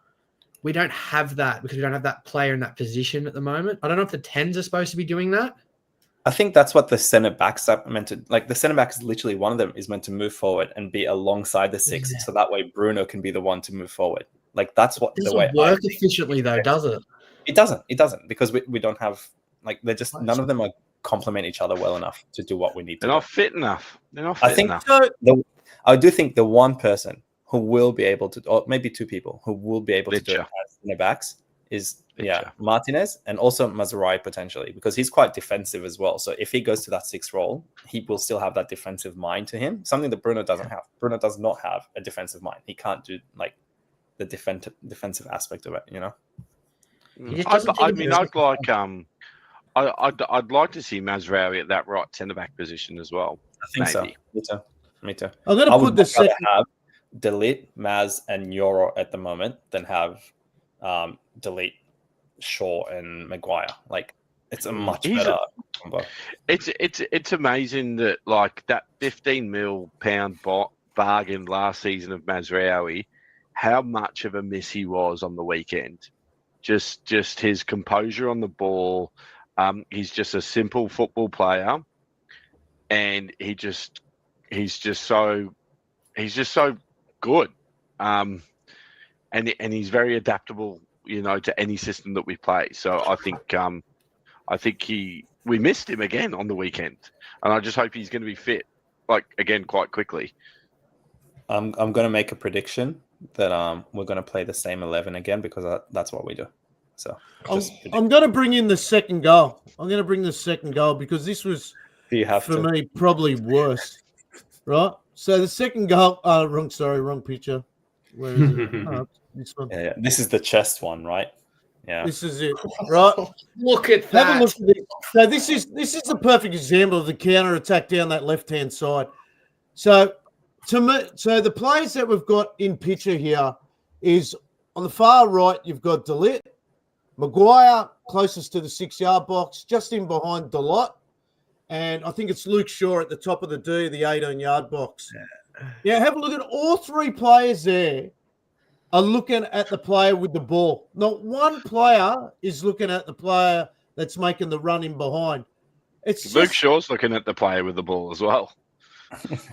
[SPEAKER 5] We don't have that because we don't have that player in that position at the moment. I don't know if the 10s are supposed to be doing that.
[SPEAKER 3] I think that's what the centre backs are meant to, like the centre back is literally one of them is meant to move forward and be alongside the 6. So that way Bruno can be the one to move forward. Like that's what the way
[SPEAKER 5] it doesn't work efficiently though, does it?
[SPEAKER 3] It doesn't because we don't have, like, they're just, none of them are complement each other well enough to do what we need to.
[SPEAKER 4] They're not fit enough.
[SPEAKER 3] I do think the one person who will be able to, or maybe 2 people who will be able to do it as centre backs is Martinez and also Mazraoui potentially, because he's quite defensive as well. So if he goes to that 6th role, he will still have that defensive mind to him, something that Bruno doesn't have. Bruno does not have a defensive mind. He can't do like the defensive aspect of it, you know.
[SPEAKER 4] I'd like to see Mazraoui at that right centre back position as well.
[SPEAKER 3] I think so. Me too. Me too.
[SPEAKER 1] I'm going
[SPEAKER 3] I
[SPEAKER 1] to
[SPEAKER 3] would
[SPEAKER 1] put the
[SPEAKER 3] much rather
[SPEAKER 1] second.
[SPEAKER 3] have delete Maz and Euro at the moment than have delete Shaw and Maguire. Like, it's a much better combo.
[SPEAKER 4] It's amazing that like that 15 mil pound bargain last season of Mazraoui, how much of a miss he was on the weekend. Just his composure on the ball. He's just a simple football player, and he's just so good. And he's very adaptable, to any system that we play. So I think we missed him again on the weekend, and I just hope he's going to be fit, again, quite quickly.
[SPEAKER 3] I'm going to make a prediction that we're going to play the same 11 again because that's what we do. So
[SPEAKER 1] I'm going to bring in the second goal. I'm going to bring the second goal because this was for me probably worse, right? So the second goal. Wrong picture. Where is it? This one.
[SPEAKER 3] Yeah. This is the chest one, right? Yeah.
[SPEAKER 1] This is it, right?
[SPEAKER 5] Look at that.
[SPEAKER 1] Have a look at this. So this is the perfect example of the counter attack down that left hand side. So the players that we've got in picture here is on the far right. You've got Delit, Maguire closest to the 6-yard box, just in behind Delot, and I think it's Luke Shaw at the top of the D, the 18-yard box. Yeah, have a look at all three players there. Are looking at the player with the ball. Not one player is looking at the player that's making the run in behind. It's
[SPEAKER 4] Luke Shaw's looking at the player with the ball as well.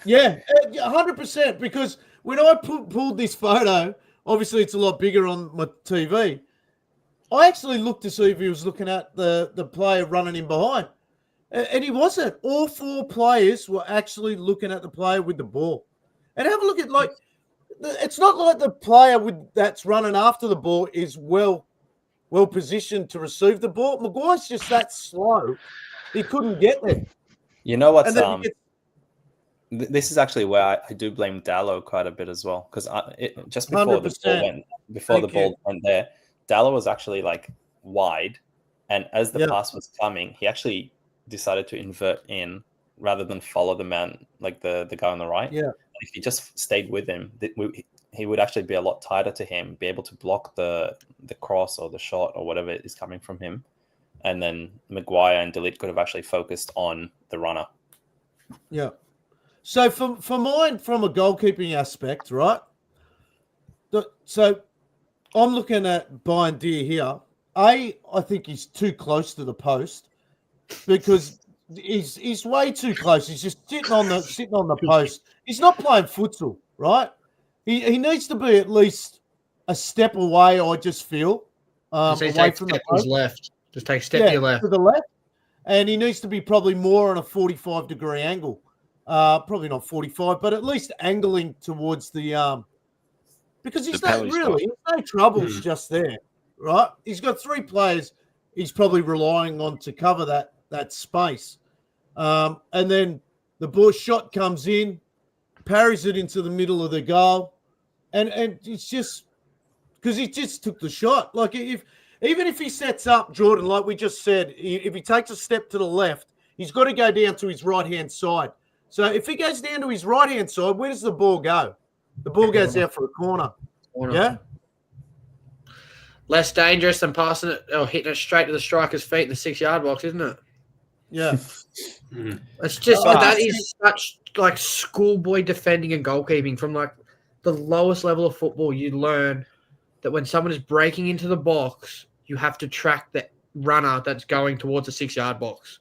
[SPEAKER 1] Yeah, 100%. Because when I pulled this photo, obviously it's a lot bigger on my TV. I actually looked to see if he was looking at the player running in behind, and he wasn't. All four players were actually looking at the player with the ball. And have a look at it's not like the player that's running after the ball is well positioned to receive the ball. Maguire's just that slow; he couldn't get there.
[SPEAKER 3] You know what's this is actually where I do blame Dallo quite a bit as well, because just before 100%. the ball went there, Dallo was actually wide, and as the pass was coming, he actually decided to invert in rather than follow the man, the guy on the right.
[SPEAKER 1] Yeah.
[SPEAKER 3] If he just stayed with him, he would actually be a lot tighter to him, be able to block the cross or the shot or whatever is coming from him. And then Maguire and Delete could have actually focused on the runner.
[SPEAKER 1] Yeah. So for mine, from a goalkeeping aspect, right? So I'm looking at Brian Deer here. I think he's too close to the post because he's way too close. He's just sitting on the post. He's not playing futsal, right? He needs to be at least a step away. I just feel away from the post.
[SPEAKER 5] Left. Just take a step to your left.
[SPEAKER 1] To the left, and he needs to be probably more on a 45-degree angle. Probably not 45, but at least angling towards the because he's not really no troubles just there, right? He's got three players. He's probably relying on to cover that space. And then the ball shot comes in, parries it into the middle of the goal. And it's just because he just took the shot. Even if he sets up, Jordan, like we just said, if he takes a step to the left, he's got to go down to his right-hand side. So if he goes down to his right-hand side, where does the ball go? The ball goes out for a corner. Yeah?
[SPEAKER 5] Less dangerous than passing it or hitting it straight to the striker's feet in the 6-yard box, isn't it?
[SPEAKER 1] Yeah.
[SPEAKER 5] It's just that is such schoolboy defending and goalkeeping from the lowest level of football. You learn that when someone is breaking into the box, you have to track the runner that's going towards the 6-yard box.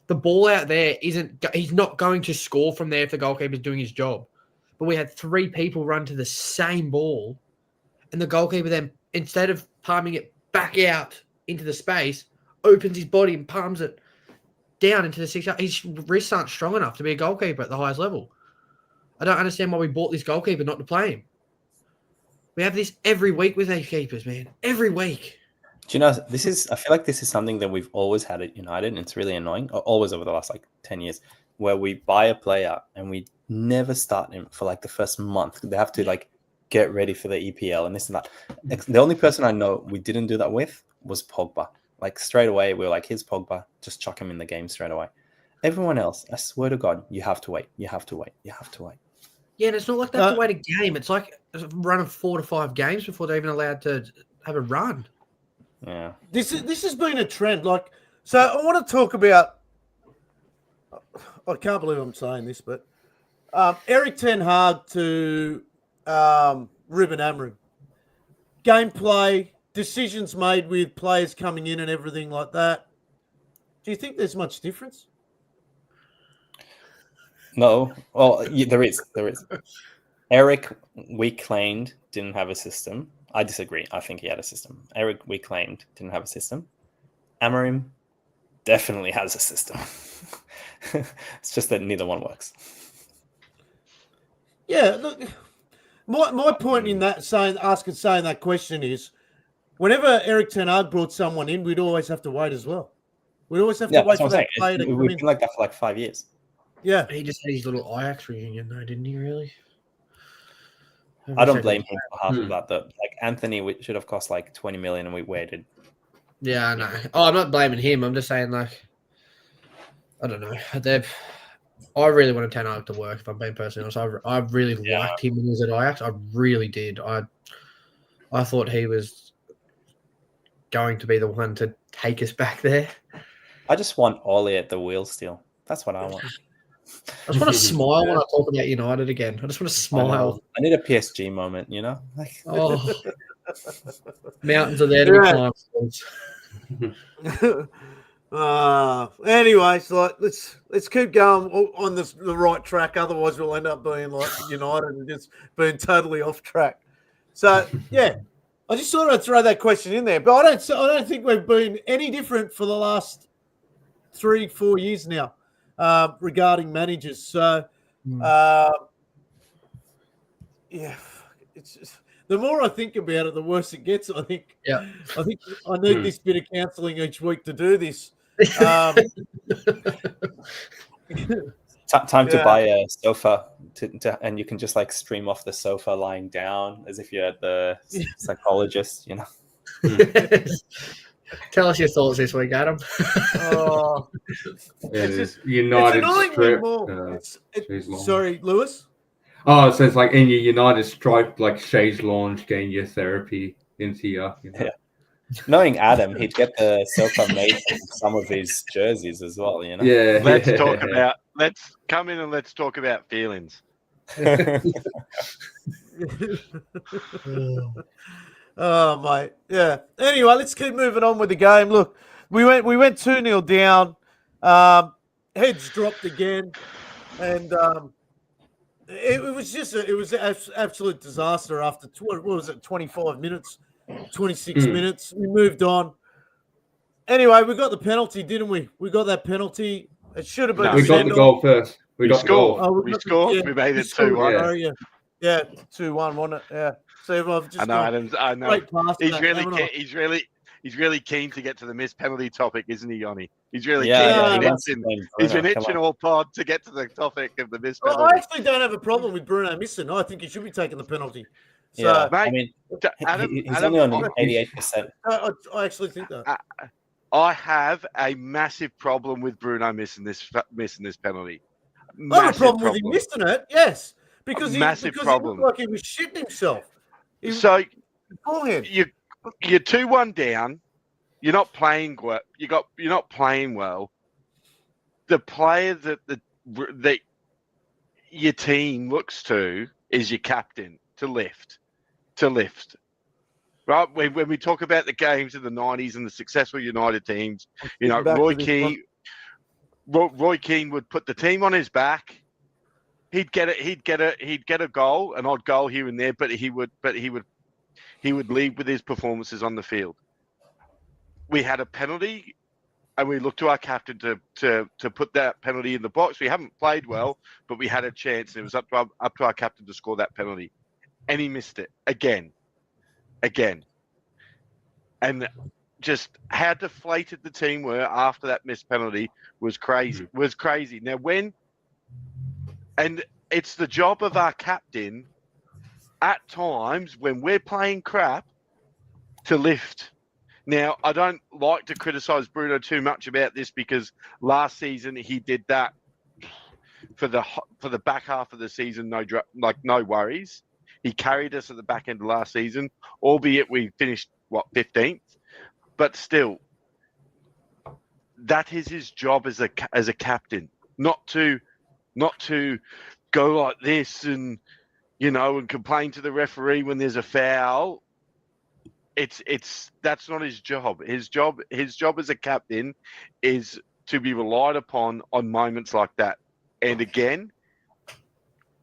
[SPEAKER 5] The ball out there he's not going to score from there if the goalkeeper's doing his job. But we had 3 people run to the same ball, and the goalkeeper then, instead of palming it back out into the space, opens his body and palms it down into the 6-yard. His wrists aren't strong enough to be a goalkeeper at the highest level. I don't understand why we bought this goalkeeper not to play him. We have this every week with these keepers, man. Every week.
[SPEAKER 3] Do you know, I feel like this is something that we've always had at United, and it's really annoying, always over the last 10 years, where we buy a player and we never start him for the first month. They have to get ready for the EPL and this and that. The only person I know we didn't do that with was Pogba. Straight away, we were here's Pogba, just chuck him in the game straight away. Everyone else, I swear to God, you have to wait. You have to wait. You have to wait.
[SPEAKER 5] Yeah, and it's not like they have to wait a game. It's like a run of 4 to 5 games before they're even allowed to have a run.
[SPEAKER 3] Yeah.
[SPEAKER 1] This has been a trend. Like, so I want to talk about. I can't believe I'm saying this, but Eric Ten Hag to Ruben Amorim. Gameplay, decisions made with players coming in and everything like that. Do you think there's much difference?
[SPEAKER 3] No. Well, there is. There is. Eric, we claimed, didn't have a system. I disagree. I think he had a system. Eric, we claimed, didn't have a system. Amorim definitely has a system. It's just that neither one works.
[SPEAKER 1] Yeah, look, my point in that saying that question is, whenever Eric Ten Hag brought someone in, we'd always have to wait as well. We'd always have to wait for that player to come
[SPEAKER 3] We've
[SPEAKER 1] in.
[SPEAKER 3] been like that for like 5 years.
[SPEAKER 1] Yeah,
[SPEAKER 5] He just had his little Ajax reunion, though, didn't he? Really?
[SPEAKER 3] I don't blame him for half of that. Though, like Anthony should have cost like 20 million, and we waited.
[SPEAKER 5] Yeah, I know. Oh, I'm not blaming him. I'm just saying, like, I don't know. I really wanted Ten Hag to work. If I'm being personally honest, I really liked him when he was at Ajax. I really did. I thought he was going to be the one to take us back there.
[SPEAKER 3] I just want Ole at the wheel still. That's what I want.
[SPEAKER 5] I just want to smile when I talk about United again. I just want to smile.
[SPEAKER 3] I need a PSG moment, you know? Like,
[SPEAKER 5] oh, mountains are there to be climbed.
[SPEAKER 1] Anyways, like let's keep going on the right track. Otherwise, we'll end up being like United and just being totally off track. So yeah, I just thought I'd throw that question in there, but I don't think we've been any different for the last 3-4 years now regarding managers. So yeah, it's just. The more I think about it, the worse it gets. I think I need this bit of counselling each week to do this.
[SPEAKER 3] time to buy a sofa, and you can just like stream off the sofa lying down as if you're the psychologist, you know.
[SPEAKER 5] Tell us your thoughts this week, Adam.
[SPEAKER 1] It's just
[SPEAKER 2] United
[SPEAKER 1] it's
[SPEAKER 2] strip.
[SPEAKER 1] Sorry, Lewis.
[SPEAKER 2] Oh, so it's like in your United stripe, like chaise lounge, getting your therapy into your. You know.
[SPEAKER 3] Yeah. Knowing Adam, he'd get the sofa made from some of his jerseys as well, you know.
[SPEAKER 2] Yeah.
[SPEAKER 4] Let's come in and let's talk about feelings.
[SPEAKER 1] Oh, mate. Yeah. Anyway, let's keep moving on with the game. Look, we went 2-0 down. Heads dropped again, and it was an absolute disaster after what was it, 25 minutes, 26 minutes. We moved on. Anyway, we got the penalty, didn't we? We got that penalty. It should have been.
[SPEAKER 2] No, we got the goal first. We got
[SPEAKER 4] scored.
[SPEAKER 2] the goal.
[SPEAKER 4] We scored. Yeah, we made it 2-1.
[SPEAKER 1] Yeah, 2-1, wasn't it? Yeah. So I've just.
[SPEAKER 4] I know, Adams. I know. He's really keen to get to the missed penalty topic, isn't he, Yanni? He's really keen. He's been itching all pod to get to the topic of the missed penalty.
[SPEAKER 1] I actually don't have a problem with Bruno missing. I think he should be taking the penalty. So,
[SPEAKER 3] yeah,
[SPEAKER 4] mate,
[SPEAKER 3] I mean,
[SPEAKER 4] Adam,
[SPEAKER 3] he's only on 88%.
[SPEAKER 1] I actually think that.
[SPEAKER 4] I have a massive problem with Bruno missing this penalty.
[SPEAKER 1] I have a problem with him missing it, yes. Because he looked like he was shitting himself.
[SPEAKER 4] So you're 2-1 down. You're not playing well. You're not playing well. The player that your team looks to is your captain to lift. Right? When we talk about the games of the 90s and the successful United teams, you know, Roy Keane would put the team on his back. He'd get a goal, an odd goal here and there, but he would lead with his performances on the field. We had a penalty, and we looked to our captain to put that penalty in the box. We haven't played well, but we had a chance, and it was up to our captain to score that penalty, and he missed it again, and just how deflated the team were after that missed penalty was crazy. Now and it's the job of our captain at times when we're playing crap to lift. Now, I don't like to criticise Bruno too much about this because last season he did that for the back half of the season. No worries. He carried us at the back end of last season, albeit we finished 15th, but still, that is his job as a captain, not to go like this and and complain to the referee when there's a foul. That's not his job. His job as a captain is to be relied upon on moments like that. And again,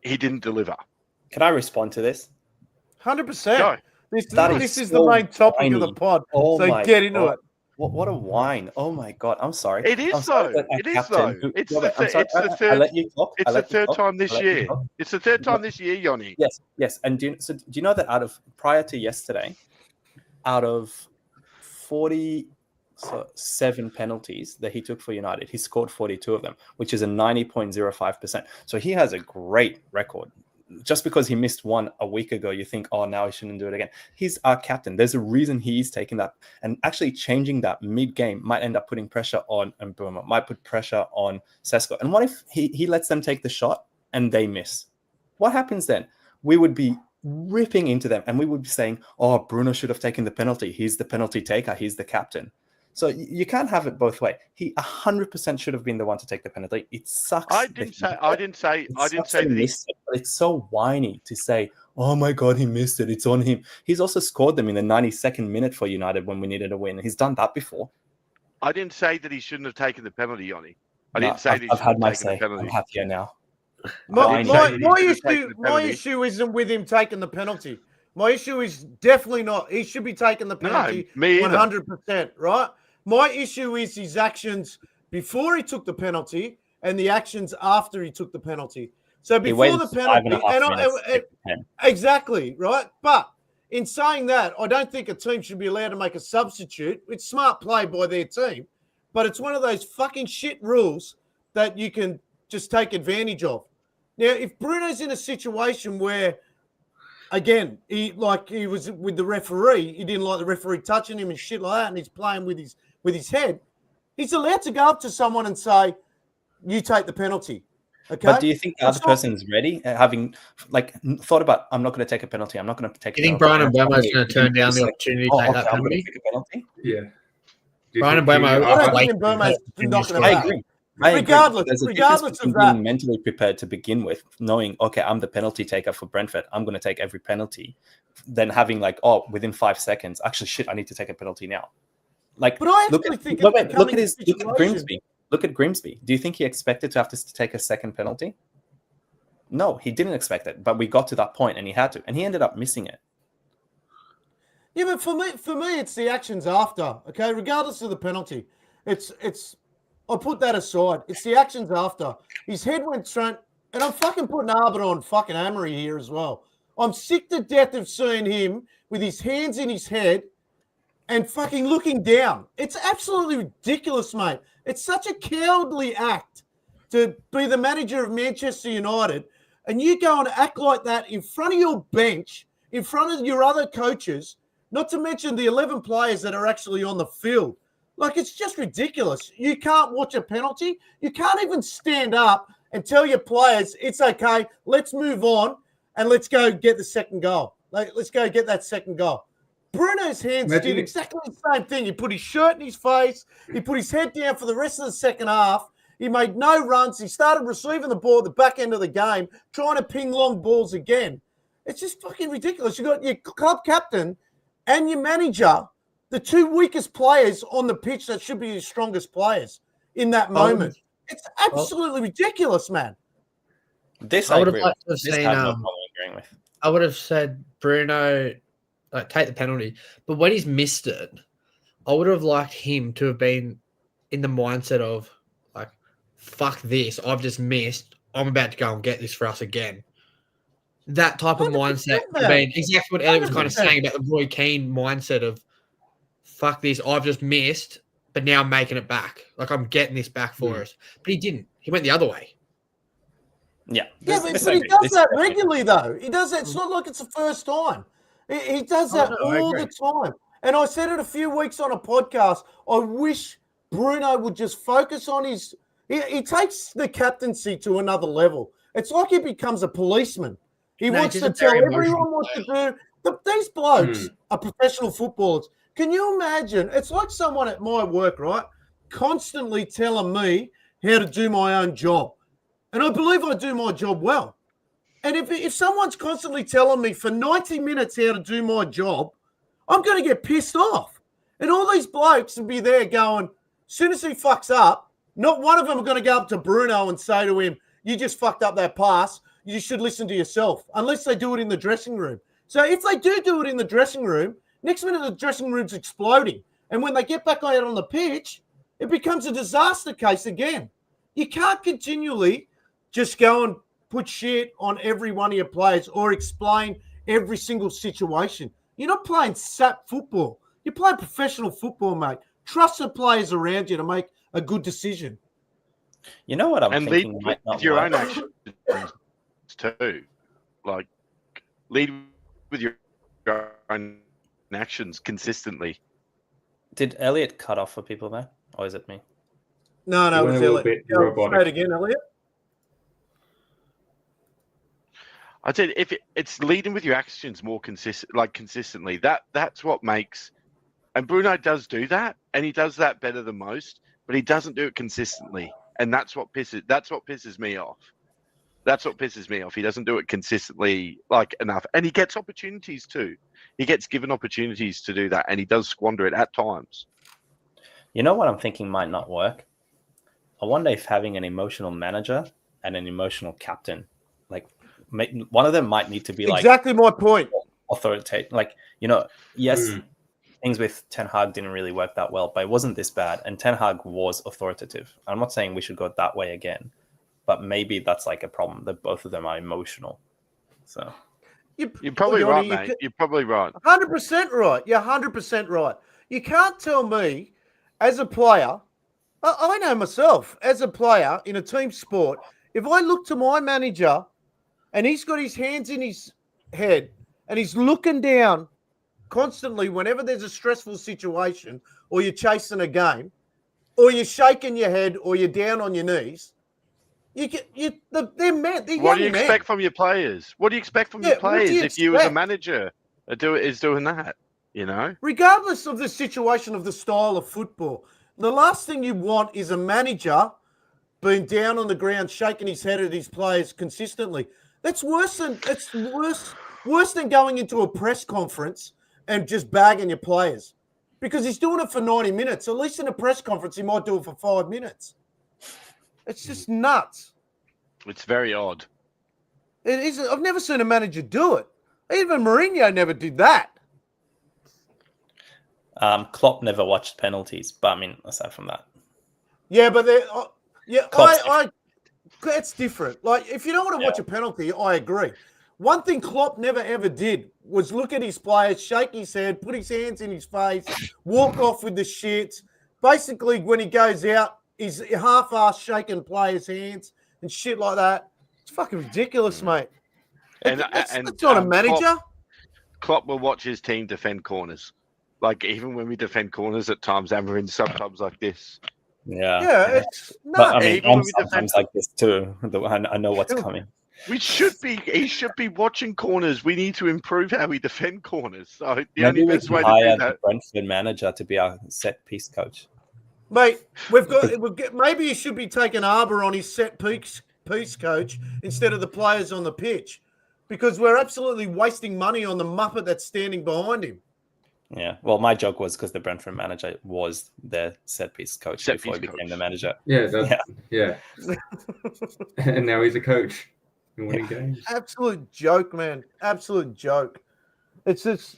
[SPEAKER 4] he didn't deliver.
[SPEAKER 3] Can I respond to this?
[SPEAKER 1] 100%. This is
[SPEAKER 3] so
[SPEAKER 1] the main topic
[SPEAKER 3] whiny.
[SPEAKER 1] of the pod.
[SPEAKER 3] Oh
[SPEAKER 1] so get into
[SPEAKER 3] God.
[SPEAKER 1] it.
[SPEAKER 3] What a whine! Oh my God, I'm sorry.
[SPEAKER 4] It is though. It is though. It's the third.
[SPEAKER 3] I let you talk.
[SPEAKER 4] It's the third time this year. It's the third time this year, Yoni.
[SPEAKER 3] Yes. And do you know that prior to yesterday, out of 47 penalties that he took for United, he scored 42 of them, which is a 90.05%. So he has a great record. Just because he missed one a week ago, you think, oh, now he shouldn't do it again. He's our captain. There's a reason he's taking that. And actually changing that mid-game might end up putting pressure on Mbeumo, might put pressure on Sesko. And what if he lets them take the shot and they miss? What happens then? We would be ripping into them and we would be saying, oh, Bruno should have taken the penalty. He's the penalty taker. He's the captain. So you can't have it both ways. He 100% should have been the one to take the penalty. It sucks.
[SPEAKER 4] I didn't say that he
[SPEAKER 3] missed it, but it's so whiny to say, "Oh my God, he missed it. It's on him." He's also scored them in the 92nd minute for United when we needed a win. He's done that before.
[SPEAKER 4] I didn't say that he shouldn't have taken the penalty, Yoni. Didn't say that
[SPEAKER 3] I've had my
[SPEAKER 4] say.
[SPEAKER 3] I'm happier now.
[SPEAKER 1] My issue isn't with him taking the penalty. My issue is definitely not. He should be taking the penalty 100%, right? My issue is his actions before he took the penalty and the actions after he took the penalty. So before the penalty, exactly, right? But in saying that, I don't think a team should be allowed to make a substitute. It's smart play by their team, but it's one of those fucking shit rules that you can just take advantage of. Now, if Bruno's in a situation where, again, he was with the referee, he didn't like the referee touching him and shit like that, and he's playing with his head, he's allowed to go up to someone and say, you take the penalty. Okay.
[SPEAKER 3] But do you think the other person is ready, having thought about, I'm not going to take a penalty. I'm not going to take.
[SPEAKER 5] You think Brian Mbeumo is going to turn down the opportunity to take that penalty?
[SPEAKER 2] Yeah.
[SPEAKER 5] Brian Mbeumo.
[SPEAKER 3] I agree.
[SPEAKER 1] Regardless of
[SPEAKER 3] being
[SPEAKER 1] that,
[SPEAKER 3] mentally prepared to begin with, knowing, okay, I'm the penalty taker for Brentford. I'm going to take every penalty. Then having within 5 seconds, actually, shit, I need to take a penalty now. But I actually think look at Grimsby. Look at Grimsby. Do you think he expected to have to take a second penalty? No, he didn't expect it. But we got to that point and he had to, and he ended up missing it.
[SPEAKER 1] Yeah, but for me, it's the actions after. Okay, regardless of the penalty, it's. I'll put that aside. It's the actions after. His head went straight, and I'm fucking putting Arbiter on fucking Amory here as well. I'm sick to death of seeing him with his hands in his head and fucking looking down. It's absolutely ridiculous, mate. It's such a cowardly act to be the manager of Manchester United, and you go and act like that in front of your bench, in front of your other coaches, not to mention the 11 players that are actually on the field. It's just ridiculous. You can't watch a penalty. You can't even stand up and tell your players, it's okay, let's move on and let's go get the second goal. Let's go get that second goal. Bruno's hands did exactly the same thing. He put his shirt in his face. He put his head down for the rest of the second half. He made no runs. He started receiving the ball at the back end of the game, trying to ping long balls again. It's just fucking ridiculous. You got your club captain and your manager, the two weakest players on the pitch that should be your strongest players in that moment. It's absolutely ridiculous, man.
[SPEAKER 5] I would have said Bruno take the penalty, but when he's missed it, I would have liked him to have been in the mindset of fuck this, I've just missed, I'm about to go and get this for us again. That type of mindset would have been exactly what Elliot was kind of saying about the Roy Keane mindset of fuck this, I've just missed, but now I'm making it back. I'm getting this back for us. But he didn't. He went the other way.
[SPEAKER 3] Yeah.
[SPEAKER 1] Yeah, but he does that regularly, though. He does that. It's not like it's the first time. He does that all the time. And I said it a few weeks on a podcast. I wish Bruno would just focus on his. He takes the captaincy to another level. It's like he becomes a policeman. He wants
[SPEAKER 5] he's
[SPEAKER 1] to
[SPEAKER 5] a
[SPEAKER 1] tell
[SPEAKER 5] very
[SPEAKER 1] everyone
[SPEAKER 5] emotional
[SPEAKER 1] what to do. These blokes are professional footballers. Can you imagine? It's like someone at my work, right? Constantly telling me how to do my own job. And I believe I do my job well. And if someone's constantly telling me for 90 minutes how to do my job, I'm going to get pissed off. And all these blokes will be there going, as soon as he fucks up, not one of them are going to go up to Bruno and say to him, you just fucked up that pass. You should listen to yourself, unless they do it in the dressing room. So if they do it in the dressing room, next minute the dressing room's exploding. And when they get back out on the pitch, it becomes a disaster case again. You can't continually just go and put shit on every one of your players or explain every single situation. You're not playing sap football. You're playing professional football, mate. Trust the players around you to make a good decision.
[SPEAKER 3] You know what I'm
[SPEAKER 4] and
[SPEAKER 3] thinking
[SPEAKER 4] lead
[SPEAKER 3] might not
[SPEAKER 4] with your
[SPEAKER 3] work?
[SPEAKER 4] own actions too. Like, lead with your own actions consistently.
[SPEAKER 3] Did Elliot cut off for people there? Or is it me?
[SPEAKER 1] No,
[SPEAKER 2] You
[SPEAKER 1] it
[SPEAKER 2] went
[SPEAKER 1] was
[SPEAKER 2] a little
[SPEAKER 1] Elliot.
[SPEAKER 2] bit robotic.
[SPEAKER 1] Say it again, Elliot.
[SPEAKER 4] I said if it's leading with your actions more consistently, that's what makes. And Bruno does do that, and he does that better than most, but he doesn't do it consistently, and that's what pisses me off. That's what pisses me off. He doesn't do it consistently enough, and he gets opportunities too. He gets given opportunities to do that, and he does squander it at times.
[SPEAKER 3] You know what I'm thinking might not work? I wonder if having an emotional manager and an emotional captain, one of them might need to be
[SPEAKER 1] exactly my point.
[SPEAKER 3] Authoritative. Yes, things with Ten Hag didn't really work that well, but it wasn't this bad. And Ten Hag was authoritative. I'm not saying we should go that way again, but maybe that's a problem that both of them are emotional. So
[SPEAKER 4] you're probably right, mate. You're probably right.
[SPEAKER 1] 100% right. You're 100% right. You can't tell me as a player, I know myself, as a player in a team sport, if I look to my manager and he's got his hands in his head and he's looking down constantly whenever there's a stressful situation or you're chasing a game or you're shaking your head or you're down on your knees, they're men. They're
[SPEAKER 4] what do you
[SPEAKER 1] young men.
[SPEAKER 4] expect from your players? What do you expect from your players if you as a manager is doing that? You know?
[SPEAKER 1] Regardless of the situation of the style of football, the last thing you want is a manager being down on the ground, shaking his head at his players consistently. That's worse than going into a press conference and just bagging your players. Because he's doing it for 90 minutes. At least in a press conference, he might do it for 5 minutes. It's just nuts.
[SPEAKER 4] It's very odd.
[SPEAKER 1] It is. I've never seen a manager do it. Even Mourinho never did that.
[SPEAKER 3] Klopp never watched penalties, but aside from that.
[SPEAKER 1] Yeah, but
[SPEAKER 3] Klopp's
[SPEAKER 1] that's different. Like, if you don't want to watch a penalty, I agree. One thing Klopp never ever did was look at his players, shake his head, put his hands in his face, walk off with the shit. Basically, when he goes out, he's half-assed shaking players' hands and shit like that. It's fucking ridiculous, mate. That's not a manager.
[SPEAKER 4] Klopp will watch his team defend corners. Like, even when we defend corners at times, and we're in subclubs like this.
[SPEAKER 3] Yeah.
[SPEAKER 1] It's not.
[SPEAKER 3] But I'm sometimes like this too. I know what's coming.
[SPEAKER 4] He should be watching corners. We need to improve how we defend corners. So the
[SPEAKER 3] Maybe
[SPEAKER 4] only
[SPEAKER 3] we
[SPEAKER 4] best
[SPEAKER 3] can
[SPEAKER 4] way to
[SPEAKER 3] hire
[SPEAKER 4] do that.
[SPEAKER 3] the Brentford manager to be our set piece coach.
[SPEAKER 1] Mate, maybe he should be taking Arbor on his set piece coach instead of the players on the pitch, because we're absolutely wasting money on the muppet that's standing behind him.
[SPEAKER 3] Yeah, well, my joke was because the Brentford manager was the set piece coach before he became the manager.
[SPEAKER 2] Yeah. And now he's a coach in winning games.
[SPEAKER 1] Absolute joke, man. Absolute joke. It's just.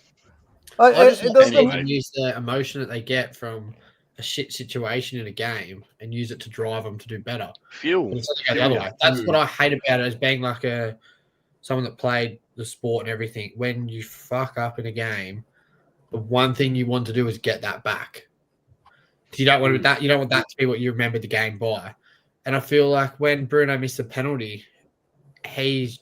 [SPEAKER 5] I just want to use the emotion that they get from a shit situation in a game and use it to drive them to do better.
[SPEAKER 4] Fuel.
[SPEAKER 5] The other way. That's what I hate about it, as being like someone that played the sport and everything. When you fuck up in a game, the one thing you want to do is get that back. You don't want that. You don't want that to be what you remember the game by. And I feel like when Bruno missed the penalty, he's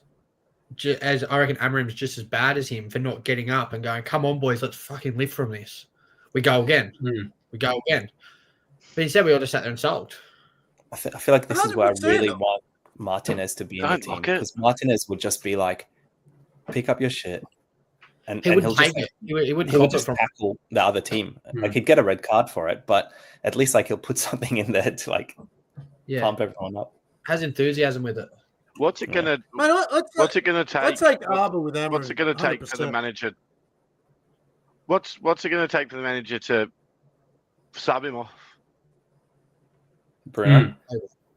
[SPEAKER 5] as I reckon Amarim's just as bad as him for not getting up and going, come on, boys, let's fucking live from this. We go again. We go again. But instead, we all just sat there and sulked.
[SPEAKER 3] I feel like this is where I
[SPEAKER 1] 100%.
[SPEAKER 3] really want Martinez to be in the
[SPEAKER 4] Don't
[SPEAKER 3] team,
[SPEAKER 4] lock it.
[SPEAKER 3] because Martinez would just be like, pick up your shit. And
[SPEAKER 5] He wouldn't
[SPEAKER 3] he'll just,
[SPEAKER 5] take it. He would
[SPEAKER 3] he'll
[SPEAKER 5] cop it
[SPEAKER 3] just
[SPEAKER 5] from.
[SPEAKER 3] tackle the other team. Like, he'd get a red card for it, but at least like he'll put something in there to like pump everyone up.
[SPEAKER 5] Has enthusiasm with it.
[SPEAKER 4] What's it gonna?
[SPEAKER 1] Mate,
[SPEAKER 4] What's it gonna take?
[SPEAKER 1] I'd take Arbor with Amarim.
[SPEAKER 4] What's it gonna take for the
[SPEAKER 1] 100%.
[SPEAKER 4] manager? What's it gonna take for the manager to sub him off?
[SPEAKER 3] Bruno,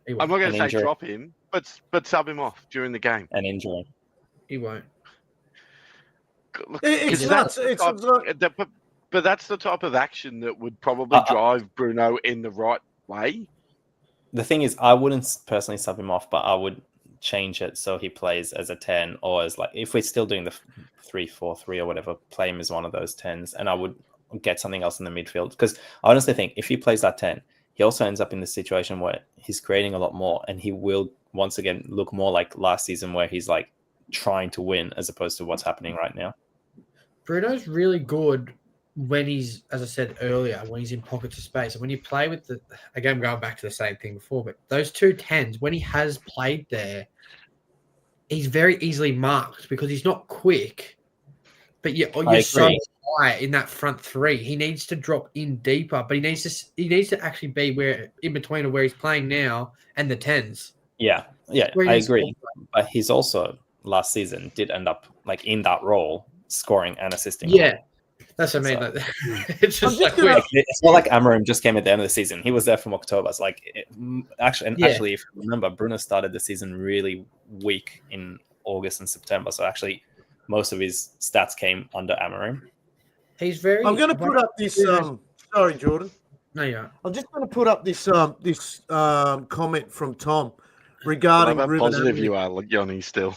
[SPEAKER 5] He
[SPEAKER 4] I'm
[SPEAKER 5] won't.
[SPEAKER 4] not gonna
[SPEAKER 3] An
[SPEAKER 4] say
[SPEAKER 3] injury.
[SPEAKER 4] drop him, but sub him off during the game.
[SPEAKER 3] an injury.
[SPEAKER 5] He won't.
[SPEAKER 4] Look,
[SPEAKER 1] It's
[SPEAKER 4] 'cause
[SPEAKER 1] nuts.
[SPEAKER 4] that's
[SPEAKER 1] It's
[SPEAKER 4] the type- but that's the type of action that would probably drive Bruno in the right way.
[SPEAKER 3] The thing is, I wouldn't personally sub him off, but I would change it so he plays as a 10, or as like, if we're still doing the 3-4-3 or whatever, play him as one of those 10s, and I would get something else in the midfield. Because I honestly think if he plays that 10, he also ends up in the situation where he's creating a lot more, and he will once again look more like last season, where he's like trying to win as opposed to what's happening right now.
[SPEAKER 5] Bruno's really good when he's, as I said earlier, when he's in pockets of space. And when you play with the, again, going back to the same thing before, but those 2 10s, when he has played there, he's very easily marked because he's not quick, but you're so high in that front 3. He needs to drop in deeper, but he needs to actually be where in between of where he's playing now and the 10s.
[SPEAKER 3] Yeah, I agree. But he's also last season did end up like in that role, scoring and assisting.
[SPEAKER 5] Yeah, that's what I mean.
[SPEAKER 3] So,
[SPEAKER 5] it's just like
[SPEAKER 3] it's not like Amarim just came at the end of the season. He was there from October. It's like actually, if you remember, Bruno started the season really weak in August and September. So actually, most of his stats came under Amarim.
[SPEAKER 5] He's very.
[SPEAKER 1] I'm going to put up this. Sorry, Jordan.
[SPEAKER 5] No, yeah.
[SPEAKER 1] I'm just going to put up this comment from Tom regarding
[SPEAKER 4] How
[SPEAKER 1] Ruben
[SPEAKER 4] positive
[SPEAKER 1] Amarim.
[SPEAKER 4] you are, Johnny, still.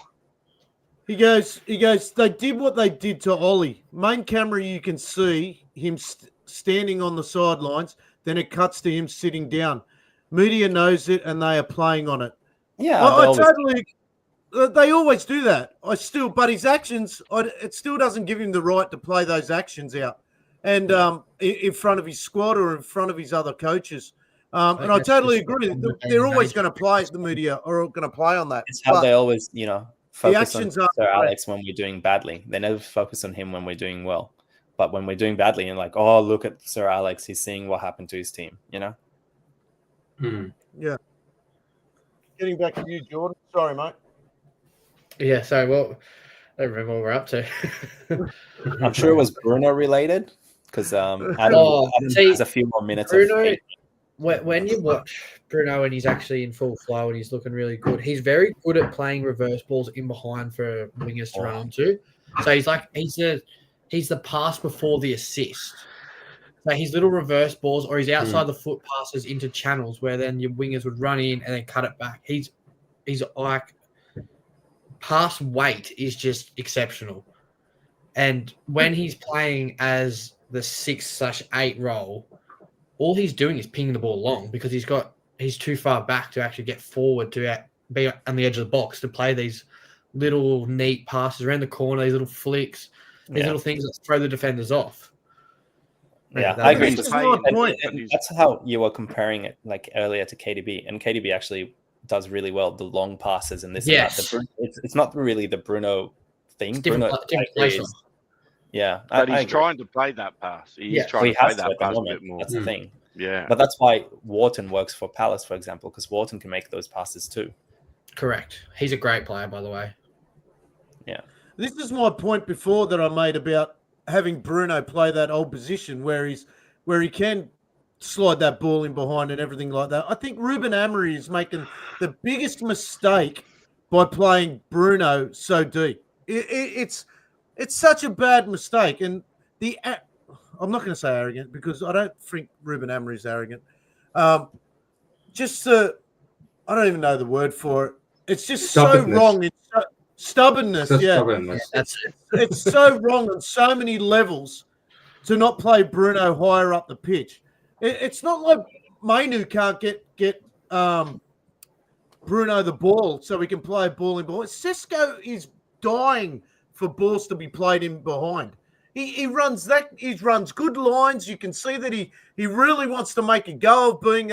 [SPEAKER 1] He goes, they did what they did to Ollie. Main camera, you can see him standing on the sidelines. Then it cuts to him sitting down. Media knows it, and they are playing on it.
[SPEAKER 3] Yeah,
[SPEAKER 1] They always do that. But his actions, it still doesn't give him the right to play those actions out, and in front of his squad or in front of his other coaches. And I totally agree. They're always going to play. The media are going to play on that.
[SPEAKER 3] It's how they always, focus on
[SPEAKER 1] Sir
[SPEAKER 3] Alex when we're doing badly. They never focus on him when we're doing well. But when we're doing badly, and like, oh, look at Sir Alex, he's seeing what happened to his team,
[SPEAKER 1] Yeah. Getting back to you, Jordan. Sorry, mate.
[SPEAKER 5] Yeah, sorry. Well, I don't remember what we're up to.
[SPEAKER 3] I'm sure it was Bruno related, because Adam has a few more minutes.
[SPEAKER 5] Bruno, when you watch Bruno and he's actually in full flow and he's looking really good, he's very good at playing reverse balls in behind for wingers to run onto. So he's the pass before the assist. So his little reverse balls, or he's outside the foot passes into channels where then your wingers would run in and then cut it back. He's like, pass weight is just exceptional. And when he's playing as the 6/8 role, all he's doing is pinging the ball long because he's too far back to actually get forward to be on the edge of the box to play these little neat passes around the corner, these little flicks, these little things that throw the defenders off.
[SPEAKER 3] Yeah, I agree. And that's how you were comparing it like earlier to KDB, and KDB actually does really well the long passes and this.
[SPEAKER 5] Yes,
[SPEAKER 3] and that. It's not really the Bruno thing.
[SPEAKER 5] Different
[SPEAKER 3] yeah,
[SPEAKER 4] but he's trying to play that pass. He's trying to play that pass a bit more.
[SPEAKER 3] That's the thing.
[SPEAKER 4] Yeah,
[SPEAKER 3] but that's why Wharton works for Palace, for example, because Wharton can make those passes too.
[SPEAKER 5] Correct. He's a great player, by the way.
[SPEAKER 3] Yeah.
[SPEAKER 1] This is my point before that I made about having Bruno play that old position where he can slide that ball in behind and everything like that. I think Ruben Amorim is making the biggest mistake by playing Bruno so deep. It's such a bad mistake, and I'm not going to say arrogant because I don't think Ruben Amorim is arrogant. I don't even know the word for it. It's just so wrong. It's stubbornness.
[SPEAKER 2] Stubbornness.
[SPEAKER 1] It's so wrong on so many levels to not play Bruno higher up the pitch. It's not like Mainu can't get Bruno the ball so he can play a ball in ball. Sesko is dying for balls to be played in behind. He runs good lines. You can see that he really wants to make a go of playing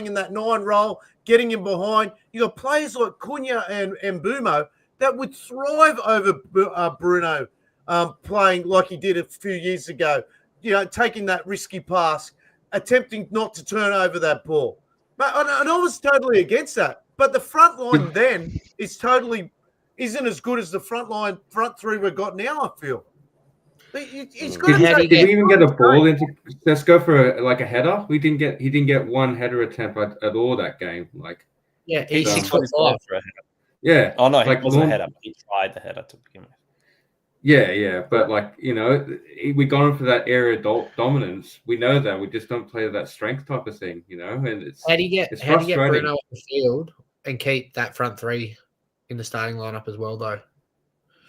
[SPEAKER 1] in that 9 role, getting him behind. You got players like Cunha and Mbumo that would thrive over Bruno playing like he did a few years ago. Taking that risky pass, attempting not to turn over that ball. And I was totally against that. But the front line then isn't as good as the front three we've got now, I feel. He's got
[SPEAKER 2] Did we even get a ball into? Let's go for a header. He didn't get one header attempt at all that game.
[SPEAKER 5] He's 6'5" for a header.
[SPEAKER 2] Yeah.
[SPEAKER 3] Oh no, he wasn't a header. He tried the header to begin with.
[SPEAKER 2] Yeah, but we got him for that area dominance. We know that we just don't play that strength type of thing, and it's
[SPEAKER 5] how do you get Bruno on the field and keep that front three in the starting lineup as well, though?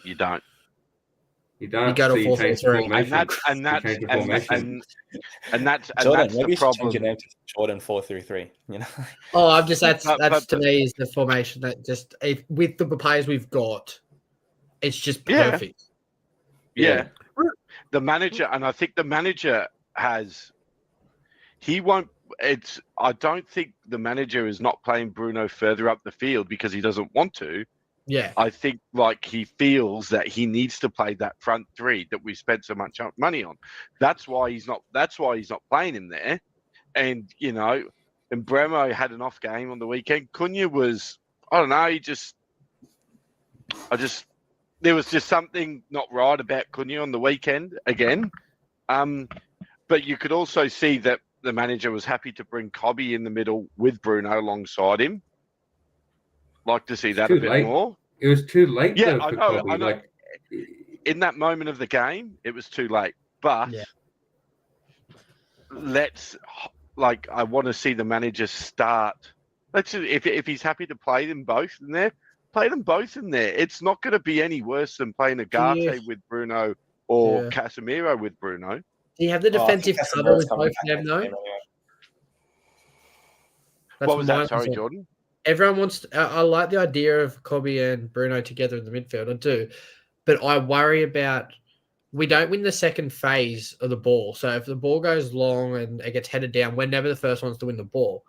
[SPEAKER 4] You don't.
[SPEAKER 2] You don't.
[SPEAKER 5] You go to 4-3-3,
[SPEAKER 4] and that's
[SPEAKER 3] Jordan,
[SPEAKER 4] the
[SPEAKER 3] maybe you should
[SPEAKER 4] problem.
[SPEAKER 3] change your name to Jordan 4-3-3.
[SPEAKER 5] Oh, that's to me is the formation that just with the players we've got, it's just perfect.
[SPEAKER 4] Yeah. The manager, and I think the manager I don't think the manager is not playing Bruno further up the field because he doesn't want to.
[SPEAKER 5] Yeah.
[SPEAKER 4] I think he feels that he needs to play that front three that we spent so much money on. That's why he's not playing him there. And, and Bremo had an off game on the weekend. Cunha was, I don't know, there was just something not right about Cunha on the weekend again. But you could also see that the manager was happy to bring Cobby in the middle with Bruno alongside him. Like to see that a bit more.
[SPEAKER 2] It was too late.
[SPEAKER 4] Yeah,
[SPEAKER 2] though,
[SPEAKER 4] I know. In that moment of the game, it was too late. But I want to see the manager start. If he's happy to play them both in there, play them both in there. It's not going to be any worse than playing Agate with Bruno or Casemiro with Bruno.
[SPEAKER 5] Do you have the defensive cover with both of them, though?
[SPEAKER 4] What was that? Sorry, Jordan.
[SPEAKER 5] Everyone wants. I like the idea of Cobby and Bruno together in the midfield. I do, but I worry about we don't win the second phase of the ball. So if the ball goes long and it gets headed down, we're never the first ones to win the ball.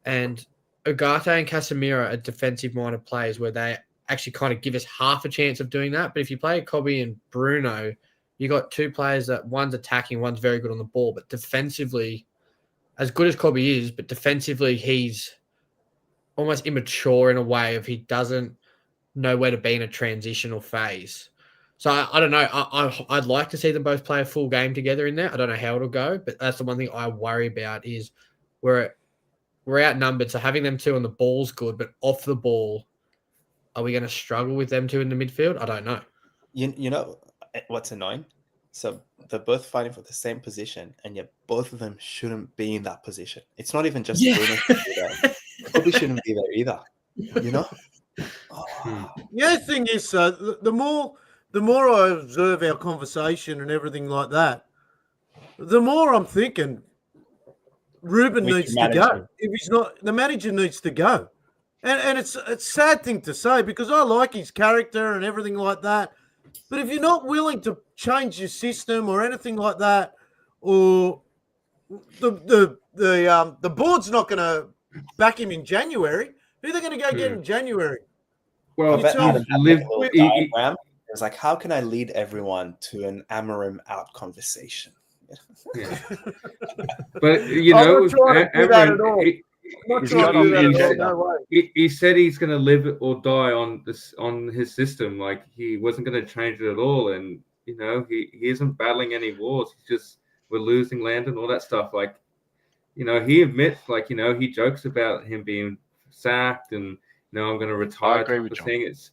[SPEAKER 5] And Agate and Casemiro are defensive-minded players where they actually kind of give us half a chance of doing that. But if you play Cobby and Bruno, you got two players that one's attacking, one's very good on the ball, but defensively, as good as Cobby is, but defensively he's almost immature in a way of he doesn't know where to be in a transitional phase. So I don't know. I'd like to see them both play a full game together in there. I don't know how it'll go, but that's the one thing I worry about is we're outnumbered. So having them two on the ball's good, but off the ball, are we going to struggle with them two in the midfield? I don't know.
[SPEAKER 3] You know what's annoying? So they're both fighting for the same position, and yet both of them shouldn't be in that position. It's not even just Bruno should be there. Probably shouldn't be there either.
[SPEAKER 1] The other thing is, the more I observe our conversation and everything like that, the more I'm thinking Ruben needs to go. If he's not, the manager needs to go. And it's a sad thing to say because I like his character and everything like that. But if you're not willing to change your system or anything like that, or the board's not going to back him in January, who are they going to go get in January?
[SPEAKER 2] Well,
[SPEAKER 3] it's like, how can I lead everyone to an Amorim out conversation?
[SPEAKER 2] Yeah. But he said he's going to live or die on his system. Like he wasn't going to change it at all, and he isn't battling any wars. He's just we're losing land and all that stuff. Like he admits, he jokes about him being sacked and I'm going to retire.
[SPEAKER 4] I agree with
[SPEAKER 2] thing. It's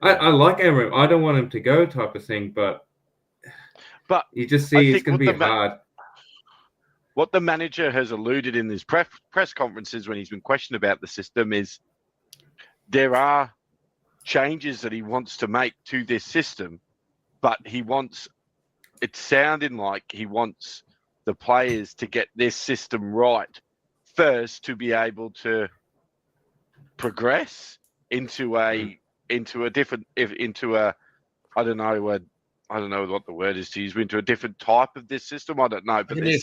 [SPEAKER 2] I like Amorim. I don't want him to go type of thing, but you just see it's going to be hard.
[SPEAKER 4] What the manager has alluded in his press conferences when he's been questioned about the system is there are changes that he wants to make to this system, but it's sounding like he wants the players to get this system right first to be able to progress into a into a different I don't know what the word is to use, into a different type of this system. I don't know, but there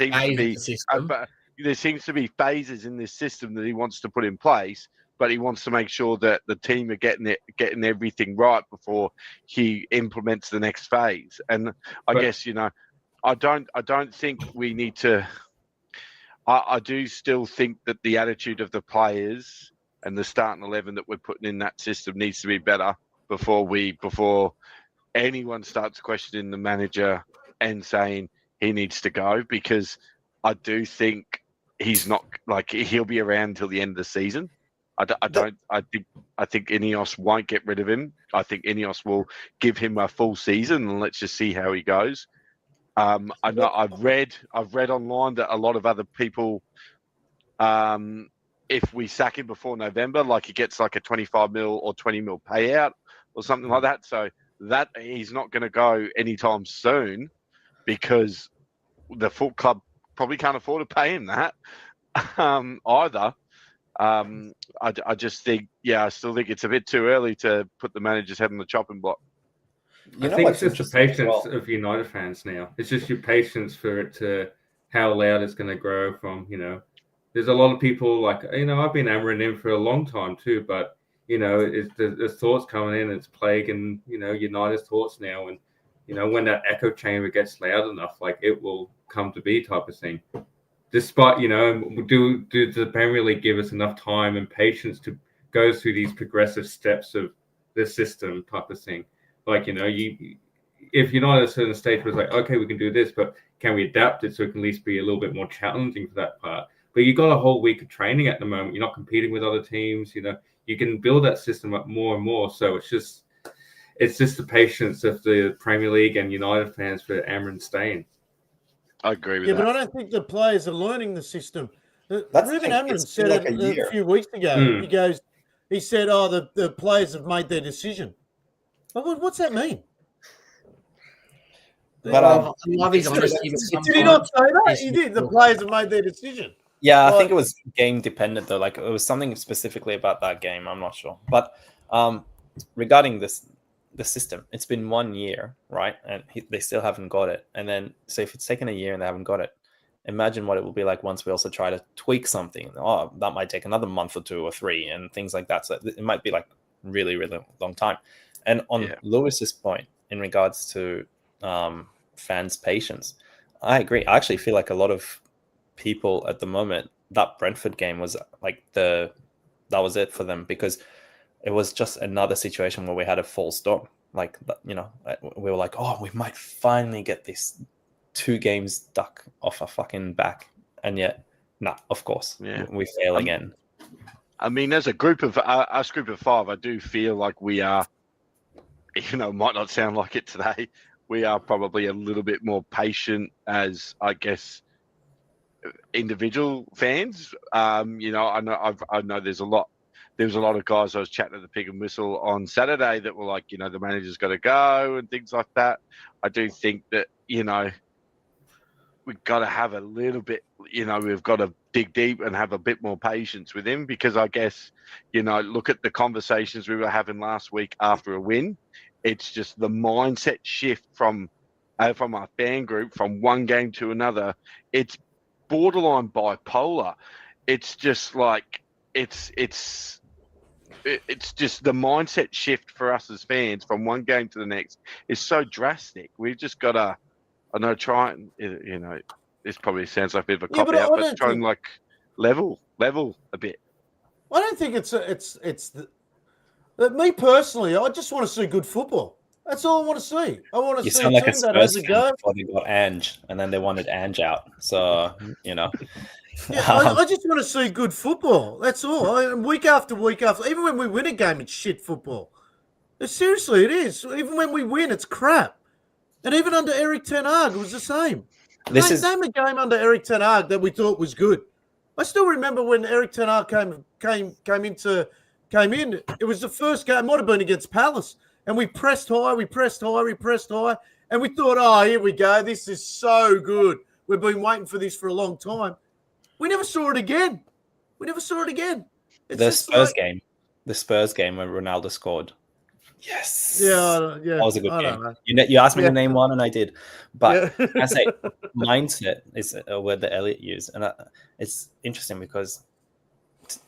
[SPEAKER 4] seems to be phases in this system that he wants to put in place, but he wants to make sure that the team are getting everything right before he implements the next phase. And I guess, I don't think we need to. I do still think that the attitude of the players and the starting 11 that we're putting in that system needs to be better before anyone starts questioning the manager and saying he needs to go, because I do think he's not, like, he'll be around until the end of the season. I think Ineos won't get rid of him. I think Ineos will give him a full season, and let's just see how he goes. I know I've read online that a lot of other people, if we sack him before November, like he gets like a 25 mil or 20 mil payout or something like that. So that he's not going to go anytime soon, because the full club probably can't afford to pay him that either. I just think, I still think it's a bit too early to put the manager's head on the chopping block.
[SPEAKER 2] I think it's just the patience of United fans now. It's just your patience for it to how loud it's going to grow from, There's a lot of people like, I've been hammering him for a long time too, but, there's thoughts coming in, it's plaguing, United's thoughts now. And, when that echo chamber gets loud enough, like it will come to be type of thing. Despite, do the Premier League give us enough time and patience to go through these progressive steps of the system type of thing? Like, if you're not at a certain stage where it's like, okay, we can do this, but can we adapt it so it can at least be a little bit more challenging for that part? But you've got a whole week of training at the moment. You're not competing with other teams. You can build that system up more and more. So it's just the patience of the Premier League and United fans for Amron staying.
[SPEAKER 4] I agree with that.
[SPEAKER 1] Yeah, but I don't think the players are learning the system. Ruben Amron said it a few weeks ago. He said, the players have made their decision. What's that mean?
[SPEAKER 5] But I love his honesty.
[SPEAKER 1] Did he not say that? He did. The players have made their decision.
[SPEAKER 3] Yeah, I think it was game dependent though. Like it was something specifically about that game. I'm not sure. But regarding the system, it's been 1 year, right? And they still haven't got it. And then, so if it's taken a year and they haven't got it, imagine what it will be like once we also try to tweak something. Oh, that might take another month or 2 or 3 and things like that. So it might be like really, really long time. And on Lewis's point in regards to fans' patience, I agree. I actually feel like a lot of people at the moment, that Brentford game was like that was it for them, because it was just another situation where we had a false storm. Like, we were like, oh, we might finally get this 2 games duck off our fucking back. And yet, of course, we fail again.
[SPEAKER 4] I mean, as a group of us, group of 5, I do feel like we are, might not sound like it today, we are probably a little bit more patient as, I guess, individual fans. I know there was a lot of guys I was chatting at the Pig and Whistle on Saturday that were like, the manager's got to go and things like that. I do think that, we've got to have a little bit, we've got to dig deep and have a bit more patience with him, because I guess, look at the conversations we were having last week after a win. It's just the mindset shift from our fan group from one game to another. It's borderline bipolar. It's just like, it's just the mindset shift for us as fans from one game to the next is so drastic. We've just got to, try and, this probably sounds like a bit of a cop out, but try and like level a bit.
[SPEAKER 1] I don't think me personally, I just want to see good football. That's all I want to see. I want to see a team that has a go.
[SPEAKER 3] Before they got Ange, and then they wanted Ange out. So,
[SPEAKER 1] I just want to see good football. That's all. Week after week after, even when we win a game, it's shit football. Seriously, it is. Even when we win, it's crap. And even under Eric Ten Hag, it was the same. Name a game under Eric Ten Hag that we thought was good. I still remember when Eric Ten Hag came in. It was the first game. It might have been against Palace, and we pressed high, and we thought, oh, here we go. This is so good. We've been waiting for this for a long time. We never saw it again.
[SPEAKER 3] The Spurs game when Ronaldo scored. Yes.
[SPEAKER 1] Yeah,
[SPEAKER 3] That was a good
[SPEAKER 1] I
[SPEAKER 3] game.
[SPEAKER 1] don't know.
[SPEAKER 3] You asked me
[SPEAKER 1] Yeah.
[SPEAKER 3] to name one, and I did. But
[SPEAKER 1] Yeah.
[SPEAKER 3] I say mindset is a word that Elliot used, and it's interesting because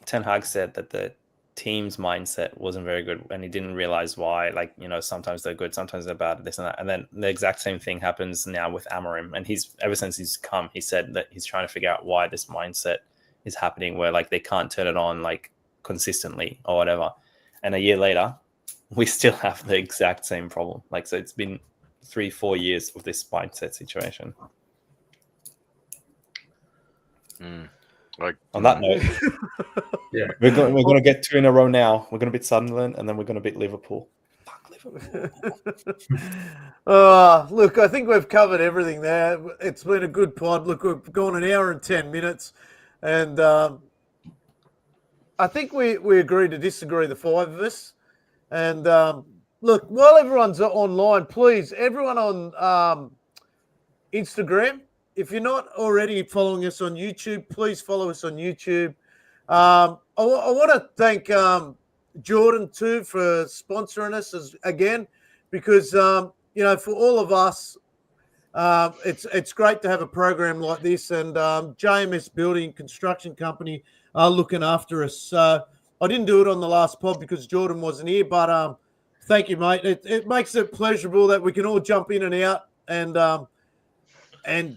[SPEAKER 3] Ten Hag said that the team's mindset wasn't very good, and he didn't realize why. Like, sometimes they're good, sometimes they're bad, this and that. And then the exact same thing happens now with Amorim, and he's ever since he's come, he said that he's trying to figure out why this mindset is happening, where like they can't turn it on like consistently or whatever. And a year later, we still have the exact same problem. Like, so it's been 3-4 years of this mindset situation. On that note,
[SPEAKER 2] Yeah.
[SPEAKER 3] we're going to get 2 in a row now. We're going to beat Sunderland, and then we're going to beat Liverpool. Fuck Liverpool.
[SPEAKER 1] Look, I think we've covered everything there. It's been a good pod. Look, we've gone an hour and 10 minutes, and I think we agree to disagree, the 5 of us. And look, while everyone's online, please, everyone on Instagram, if you're not already following us on YouTube, please follow us on YouTube. I want to thank Jordan too for sponsoring us again, because for all of us, it's great to have a program like this, and JMS Building Construction Company are looking after us. So I didn't do it on the last pod because Jordan wasn't here, but thank you, mate. It makes it pleasurable that we can all jump in and out and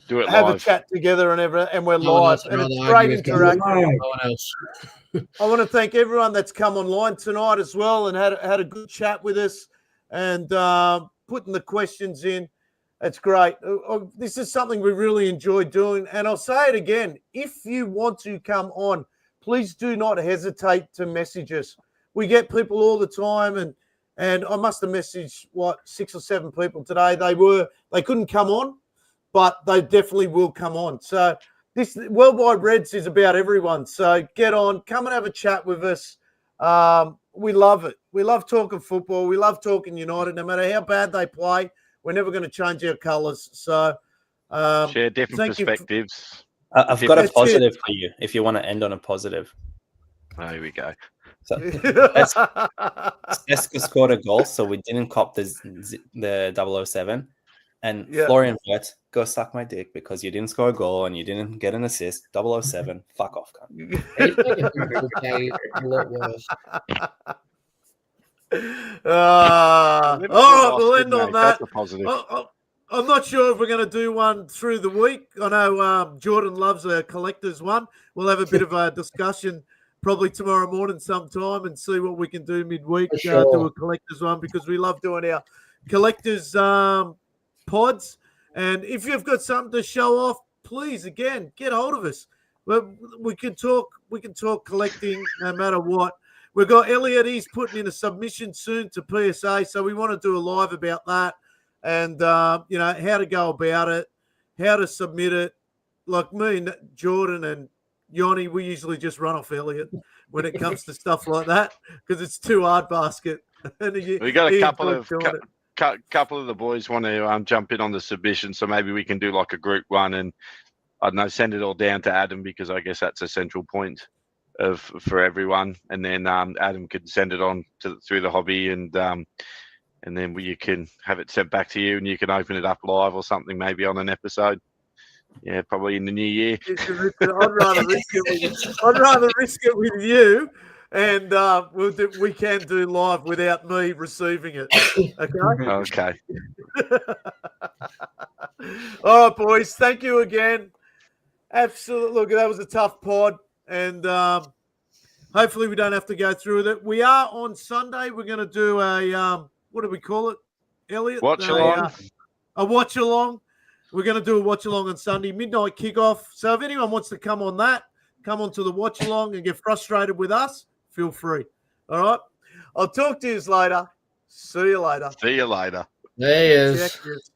[SPEAKER 4] Do it
[SPEAKER 1] have
[SPEAKER 4] live.
[SPEAKER 1] a chat together and we're
[SPEAKER 5] No one
[SPEAKER 1] live.
[SPEAKER 5] else would
[SPEAKER 1] And
[SPEAKER 5] rather
[SPEAKER 1] it's
[SPEAKER 5] argue
[SPEAKER 1] great
[SPEAKER 5] with Gary.
[SPEAKER 1] interaction.
[SPEAKER 5] No one else.
[SPEAKER 1] I want to thank everyone that's come online tonight as well and had a good chat with us and putting the questions in. It's great. This is something we really enjoy doing. And I'll say it again. If you want to come on, please do not hesitate to message us. We get people all the time, and I must have messaged 6 or 7 people today. They couldn't come on, but they definitely will come on. So this Worldwide Reds is about everyone. So get on, come and have a chat with us. We love it. We love talking football. We love talking United. No matter how bad they play, we're never going to change our colours. So
[SPEAKER 4] Share different perspectives.
[SPEAKER 3] I've got a positive for you if you want to end on a positive.
[SPEAKER 4] There we go.
[SPEAKER 3] So Seska scored a goal, so we didn't cop the 007. And Florian Wirtz, go suck my dick because you didn't score a goal and you didn't get an assist. 007, fuck off, cunt.
[SPEAKER 5] A lot worse.
[SPEAKER 1] All right, we'll end on that.
[SPEAKER 4] That's a positive.
[SPEAKER 1] I'm not sure if we're going to do one through the week. I know Jordan loves a collector's one. We'll have a bit of a discussion probably tomorrow morning sometime and see what we can do midweek.
[SPEAKER 5] Sure.
[SPEAKER 1] Do a collector's one because we love doing our collector's pods. And if you've got something to show off, please, again, get hold of us. We can talk collecting no matter what. We've got Elliot. He's putting in a submission soon to PSA, so we want to do a live about that and, how to go about it, how to submit it. Like me and Jordan and Yoni, we usually just run off Elliot when it comes to stuff like that because it's too hard basket.
[SPEAKER 4] We got a couple of the boys want to jump in on the submission, so maybe we can do like a group one and, I don't know, send it all down to Adam because I guess that's a central point for everyone, and then Adam could send it on through the hobby, and then you can have it sent back to you, and you can open it up live or something, maybe on an episode. Yeah, probably in the new year.
[SPEAKER 1] I'd rather risk it with you, and we can do live without me receiving it. Okay.
[SPEAKER 4] Okay.
[SPEAKER 1] All right, boys. Thank you again. Absolutely. Look, that was a tough pod. And hopefully we don't have to go through with it. We are on Sunday. We're going to do a, what do we call it, Elliot?
[SPEAKER 4] Watch along.
[SPEAKER 1] A watch along. We're going to do a watch along on Sunday, midnight kickoff. So if anyone wants to come on that, come on to the watch along and get frustrated with us, feel free. All right. I'll talk to you later. See you later.
[SPEAKER 5] There he is.
[SPEAKER 1] Check this.